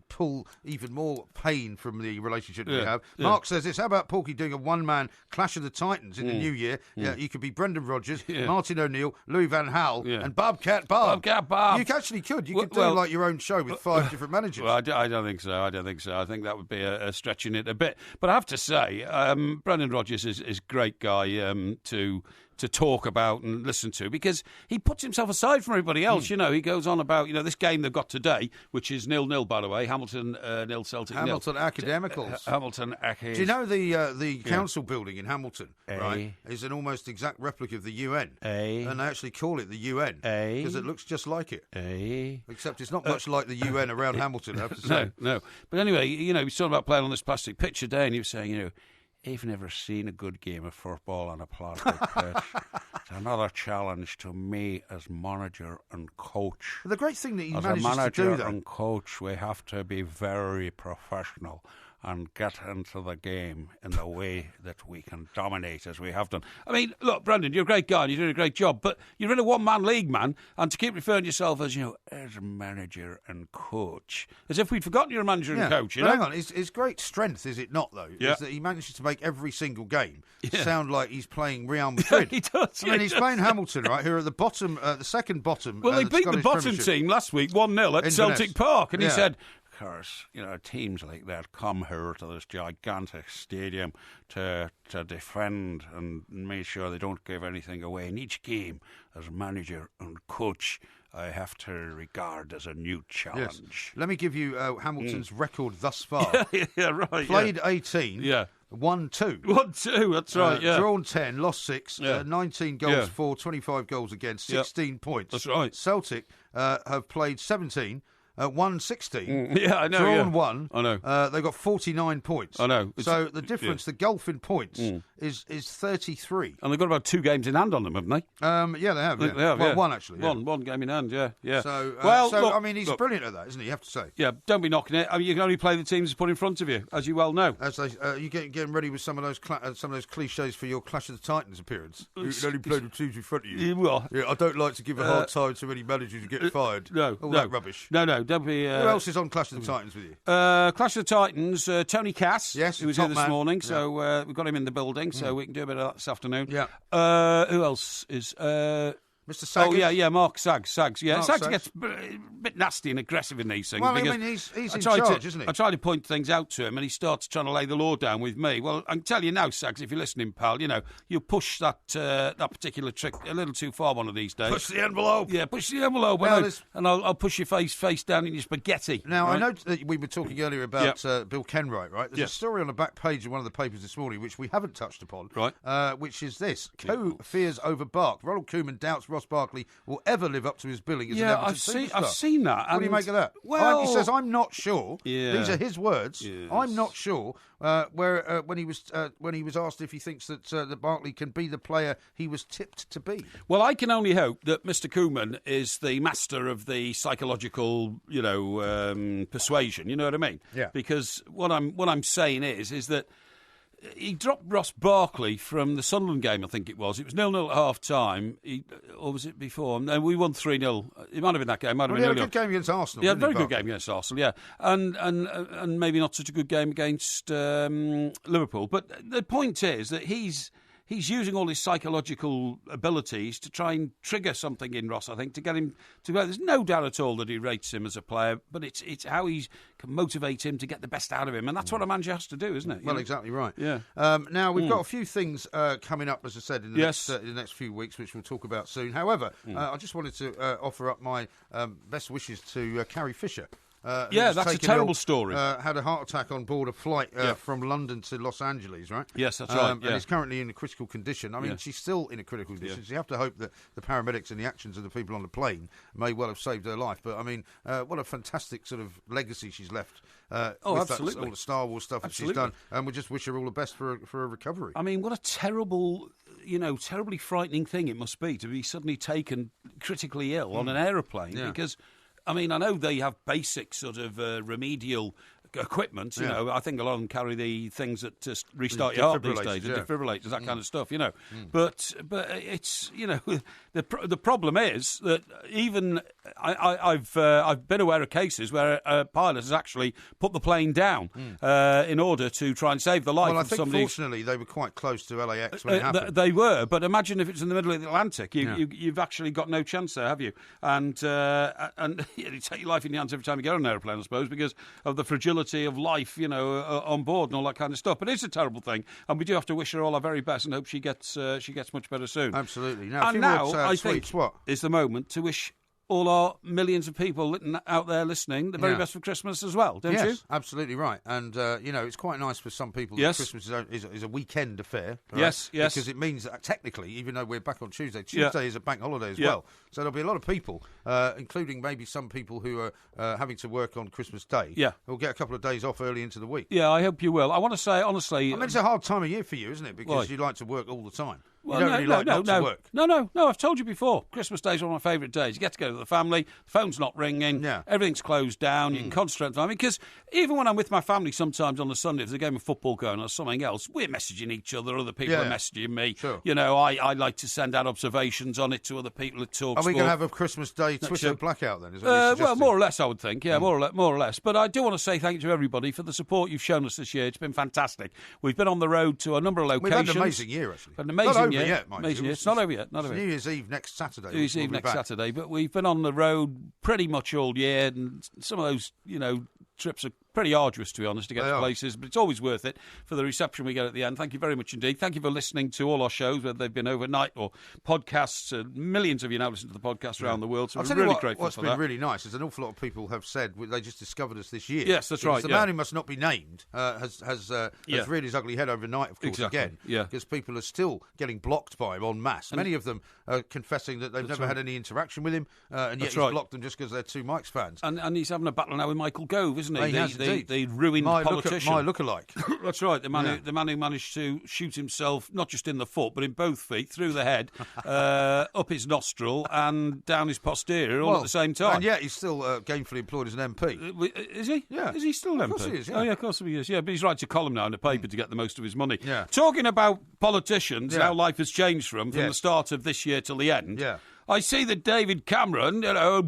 pull even more pain from the relationship we have. Mark says this, how about Porky doing a one-man Clash of the Titans in the new year? You could be Brendan Rodgers, Martin O'Neill, Louis Van Gaal, and Bobcat Bob. Bobcat Bob. You actually could. You could do like your own show with 5 different managers. Well, I don't think so. I think that would be a stretching it a bit. But I have to say, Brendan Rodgers is a great guy to to talk about and listen to, because he puts himself aside from everybody else. You know, he goes on about, this game they've got today, which is 0-0, by the way. Hamilton 0, Celtic 0. Hamilton Academicals. Hamilton Academicals. Do you know the council building in Hamilton, right, is an almost exact replica of the UN? And they actually call it the UN because it looks just like it. Except it's not much like the UN around Hamilton, I have to say. No. But anyway, he was talking about playing on this plastic pitch today, and he was saying, I've never seen a good game of football on a plastic pitch. It's another challenge to me as manager and coach. The great thing that he manages to do, as a manager and coach, we have to be very professional and get into the game in the way that we can dominate as we have done. I mean, look, Brendan, you're a great guy and you're doing a great job, but you're in a one-man league, man, and to keep referring to yourself as, as manager and coach, as if we'd forgotten you're a manager and coach, Hang on, his great strength, is it not, though, is that he manages to make every single game sound like he's playing Real Madrid. He does. I mean, he's playing Hamilton, right, who are at the bottom, the second bottom. Well, they beat Scottish the bottom Premiership team last week 1-0 at Celtic Park, and he said, of course, teams like that come here to this gigantic stadium to defend and make sure they don't give anything away. In each game, as manager and coach, I have to regard as a new challenge. Yes. Let me give you Hamilton's record thus far. Right. Played 18. Won 2. 1-2, that's right, Drawn 10, lost 6, 19 goals for, 25 goals against, 16 points. That's right. Celtic have played 17. Won 16. I know. Drawn 1. I know. They got 49 points. I know. So the difference, the gulf in points, is 33. And they've got about 2 games in hand on them, haven't they? Yeah, they have. They have, well, one actually. One game in hand. Yeah. So, look, I mean, he's brilliant at that, isn't he? You have to say. Yeah, don't be knocking it. I mean, you can only play the teams put in front of you, as you well know. As they, you getting ready with some of those cliches for your Clash of the Titans appearance. You can only play the teams in front of you. Well, I don't like to give a hard time to any managers who get fired. All that rubbish. No, don't be. Who else is on Clash of the Titans with you? Clash of the Titans, Tony Cass, who was here this morning, so we've got him in the building, so we can do a bit of that this afternoon. Yeah. Who else is... Mr. Saggers? Mark Sags. Yeah, Mark Sags gets a bit nasty and aggressive in these things. Well, I mean, he's in charge, isn't he? I try to point things out to him, and he starts trying to lay the law down with me. Well, I can tell you now, Sags, if you're listening, pal, you push that particular trick a little too far one of these days. Push the envelope. Yeah, push the envelope, and I'll push your face down in your spaghetti. Now, I know that we were talking earlier about Bill Kenwright, right? There's a story on the back page of one of the papers this morning, which we haven't touched upon, right? Which is this. Co fears over Bark. Ronald Koeman doubts Ross Barkley will ever live up to his billing as an Everton superstar. I've seen that. What do you make of that? Well, he says, I'm not sure. Yeah. These are his words. Yes. I'm not sure. When he was asked if he thinks that Barkley can be the player he was tipped to be. Well, I can only hope that Mr. Koeman is the master of the psychological, persuasion. You know what I mean? Yeah. Because what I'm saying is that he dropped Ross Barkley from the Sunderland game, I think it was. It was 0-0 at half-time, or was it before? No, we won 3-0. It might have been that game. He had a good game against Arsenal. Yeah, very good game against Arsenal, yeah. And maybe not such a good game against Liverpool. But the point is that he's using all his psychological abilities to try and trigger something in Ross, I think, to get him to go. There's no doubt at all that he rates him as a player, but it's how he can motivate him to get the best out of him. And that's what a manager has to do, isn't it? Well, exactly right. Yeah. Now, we've got a few things coming up, as I said, in the next few weeks, which we'll talk about soon. However, I just wanted to offer up my best wishes to Carrie Fisher. That's a terrible story. Had a heart attack on board a flight from London to Los Angeles, right? Yes, that's right. And is currently in a critical condition. I mean, she's still in a critical condition. So you have to hope that the paramedics and the actions of the people on the plane may well have saved her life. But, I mean, what a fantastic sort of legacy she's left with absolutely. all the Star Wars stuff that she's done. And we just wish her all the best for her recovery. I mean, what a terrible... terribly frightening thing it must be to be suddenly taken critically ill on an aeroplane because... I mean, I know they have basic sort of remedial equipment, you know. I think a lot of them carry the things that just restart your heart these days, the defibrillators, that kind of stuff, But it's, the problem is that even I've been aware of cases where a pilot has actually put the plane down in order to try and save the life of somebody. Well, I think fortunately they were quite close to LAX when it happened. They were, but imagine if it's in the middle of the Atlantic. You've actually got no chance there, have you? And you take your life in your hands every time you get on an aeroplane, I suppose, because of the fragility quality of life, on board and all that kind of stuff. But it's a terrible thing, and we do have to wish her all our very best and hope she gets much better soon. Absolutely. Now, I think is the moment to wish all our millions of people out there listening the very best for Christmas as well, don't you? Yes, absolutely right. And, it's quite nice for some people that Christmas is a weekend affair. Right? Yes. Because it means that technically, even though we're back on Tuesday is a bank holiday as well. So there'll be a lot of people, including maybe some people who are having to work on Christmas Day, who'll get a couple of days off early into the week. Yeah, I hope you will. I want to say, honestly... it's a hard time of year for you, isn't it? Because you like to work all the time. Well, you don't really like not to work. No, I've told you before. Christmas Day is one of my favourite days. You get to go to the family, the phone's not ringing, everything's closed down, you can concentrate on it. Because even when I'm with my family sometimes on a Sunday, if there's a game of football going on or something else, we're messaging each other, other people are messaging me. Sure. I like to send out observations on it to other people at talkSPORT. Are we going to have a Christmas Day Twitter blackout then? Is that what well, more or less, I would think. Yeah, more or less. But I do want to say thank you to everybody for the support you've shown us this year. It's been fantastic. We've been on the road to a number of locations. We've had an amazing year, actually. An amazing not over year. Yet, mind you. It's not over yet. New Year's Eve next Saturday. New Year's Eve next Saturday. But we've been on the road pretty much all year, and some of those, trips are pretty arduous, to be honest, to get to places, but it's always worth it for the reception we get at the end. Thank you very much indeed. Thank you for listening to all our shows, whether they've been overnight or podcasts. Millions of you now listen to the podcast around the world, so we're really grateful for that. What's been really nice is an awful lot of people have said they just discovered us this year. Yes, that's right. The man who must not be named has reared his ugly head overnight, of course, again, because people are still getting blocked by him en masse. Many of them are confessing that they've never had any interaction with him, and yet he's blocked them just because they're two Mike's fans. And he's having a battle now with Michael Gove, isn't he? He has indeed. The ruined politician. My lookalike. That's right. The man who managed to shoot himself not just in the foot but in both feet, through the head, up his nostril and down his posterior all at the same time. And yet he's still gainfully employed as an MP. Is he? Yeah. Is he still an MP? Of course he is. Yeah. Oh yeah, of course he is. Yeah, but he's writes a column now in the paper to get the most of his money. Yeah. Talking about politicians, how life has changed from the start of this year till the end. Yeah. I see that David Cameron,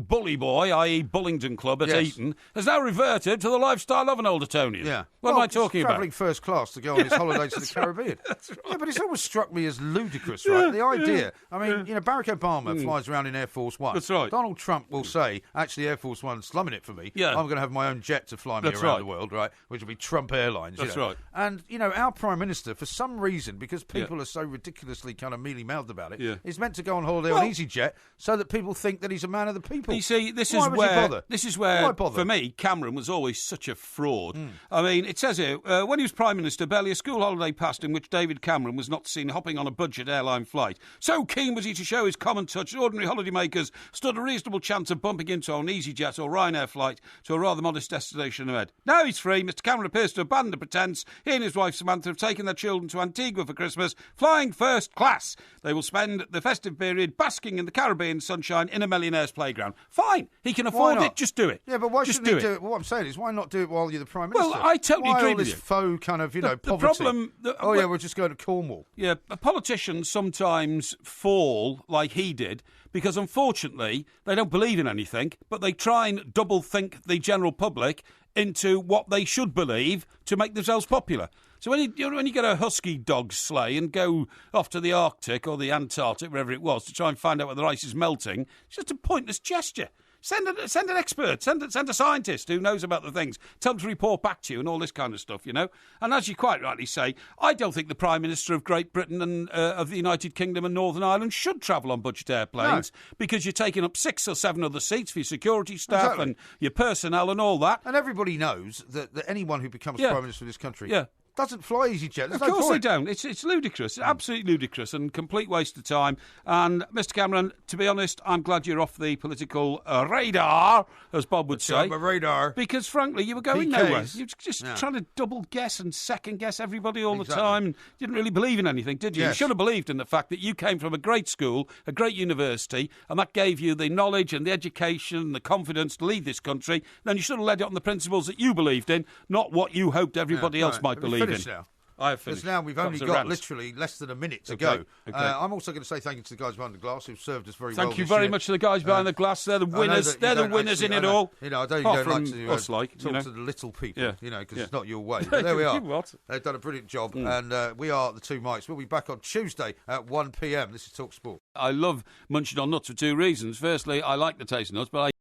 bully boy, i.e. Bullingdon Club at Eton, has now reverted to the lifestyle of an old Etonian. Yeah. What am I talking about? Travelling first class to go on his holiday to the Caribbean. That's right. Yeah, but it's always struck me as ludicrous, right? The idea. I mean, Barack Obama flies around in Air Force One. That's right. Donald Trump will say, actually, Air Force One's slumming it for me. Yeah. I'm going to have my own jet to fly me around the world, right? Which will be Trump Airlines. That's right. And, our Prime Minister, for some reason, because people are so ridiculously kind of mealy-mouthed about it, is meant to go on holiday on EasyJet so that people think that he's a man of the people. You see, this is where for me, Cameron was always such a fraud. I mean, it says here, when he was Prime Minister, barely a school holiday passed in which David Cameron was not seen hopping on a budget airline flight. So keen was he to show his common touch, ordinary holidaymakers stood a reasonable chance of bumping into an EasyJet or Ryanair flight to a rather modest destination ahead. Now he's free. Mr Cameron appears to abandon the pretence. He and his wife Samantha have taken their children to Antigua for Christmas, flying first class. They will spend the festive period basking in the Caribbean sunshine in a millionaire's playground. Fine, he can afford it. Just do it. Yeah, but why shouldn't he do it? What I'm saying is, why not do it while you're the Prime Minister? Well, I totally agree with you. This faux kind of, poverty. The problem. We're just going to Cornwall. Yeah, politicians sometimes fall like he did because, unfortunately, they don't believe in anything, but they try and double think the general public into what they should believe to make themselves popular. So when you get a husky dog sleigh and go off to the Arctic or the Antarctic, wherever it was, to try and find out whether the ice is melting, it's just a pointless gesture. Send an expert, send a scientist who knows about the things. Tell them to report back to you and all this kind of stuff, And as you quite rightly say, I don't think the Prime Minister of Great Britain and of the United Kingdom and Northern Ireland should travel on budget airplanes because you're taking up 6 or 7 other seats for your security staff and your personnel and all that. And everybody knows that anyone who becomes Prime Minister of this country doesn't fly EasyJet. Of course they don't. It's ludicrous. It's absolutely ludicrous and complete waste of time. And, Mr Cameron, to be honest, I'm glad you're off the political radar, as Bob would say. Radar. Because, frankly, you were going nowhere. You were just trying to double guess and second guess everybody all the time. And didn't really believe in anything, did you? Yes. You should have believed in the fact that you came from a great school, a great university, and that gave you the knowledge and the education and the confidence to lead this country. Then you should have led it on the principles that you believed in, not what you hoped everybody else might believe in. Now. I have finished. Because now we've only got literally less than a minute to go. Okay. I'm also going to say thank you to the guys behind the glass who've served us very well. Thank you very much to the guys behind the glass. They're the winners. They're the winners in it all. I don't like to talk to the little people, because it's not your way. But there we are. They've done a brilliant job, and we are the Two Mics. We'll be back on Tuesday at 1 p.m. This is talkSPORT. I love munching on nuts for 2 reasons. Firstly, I like the taste of nuts, but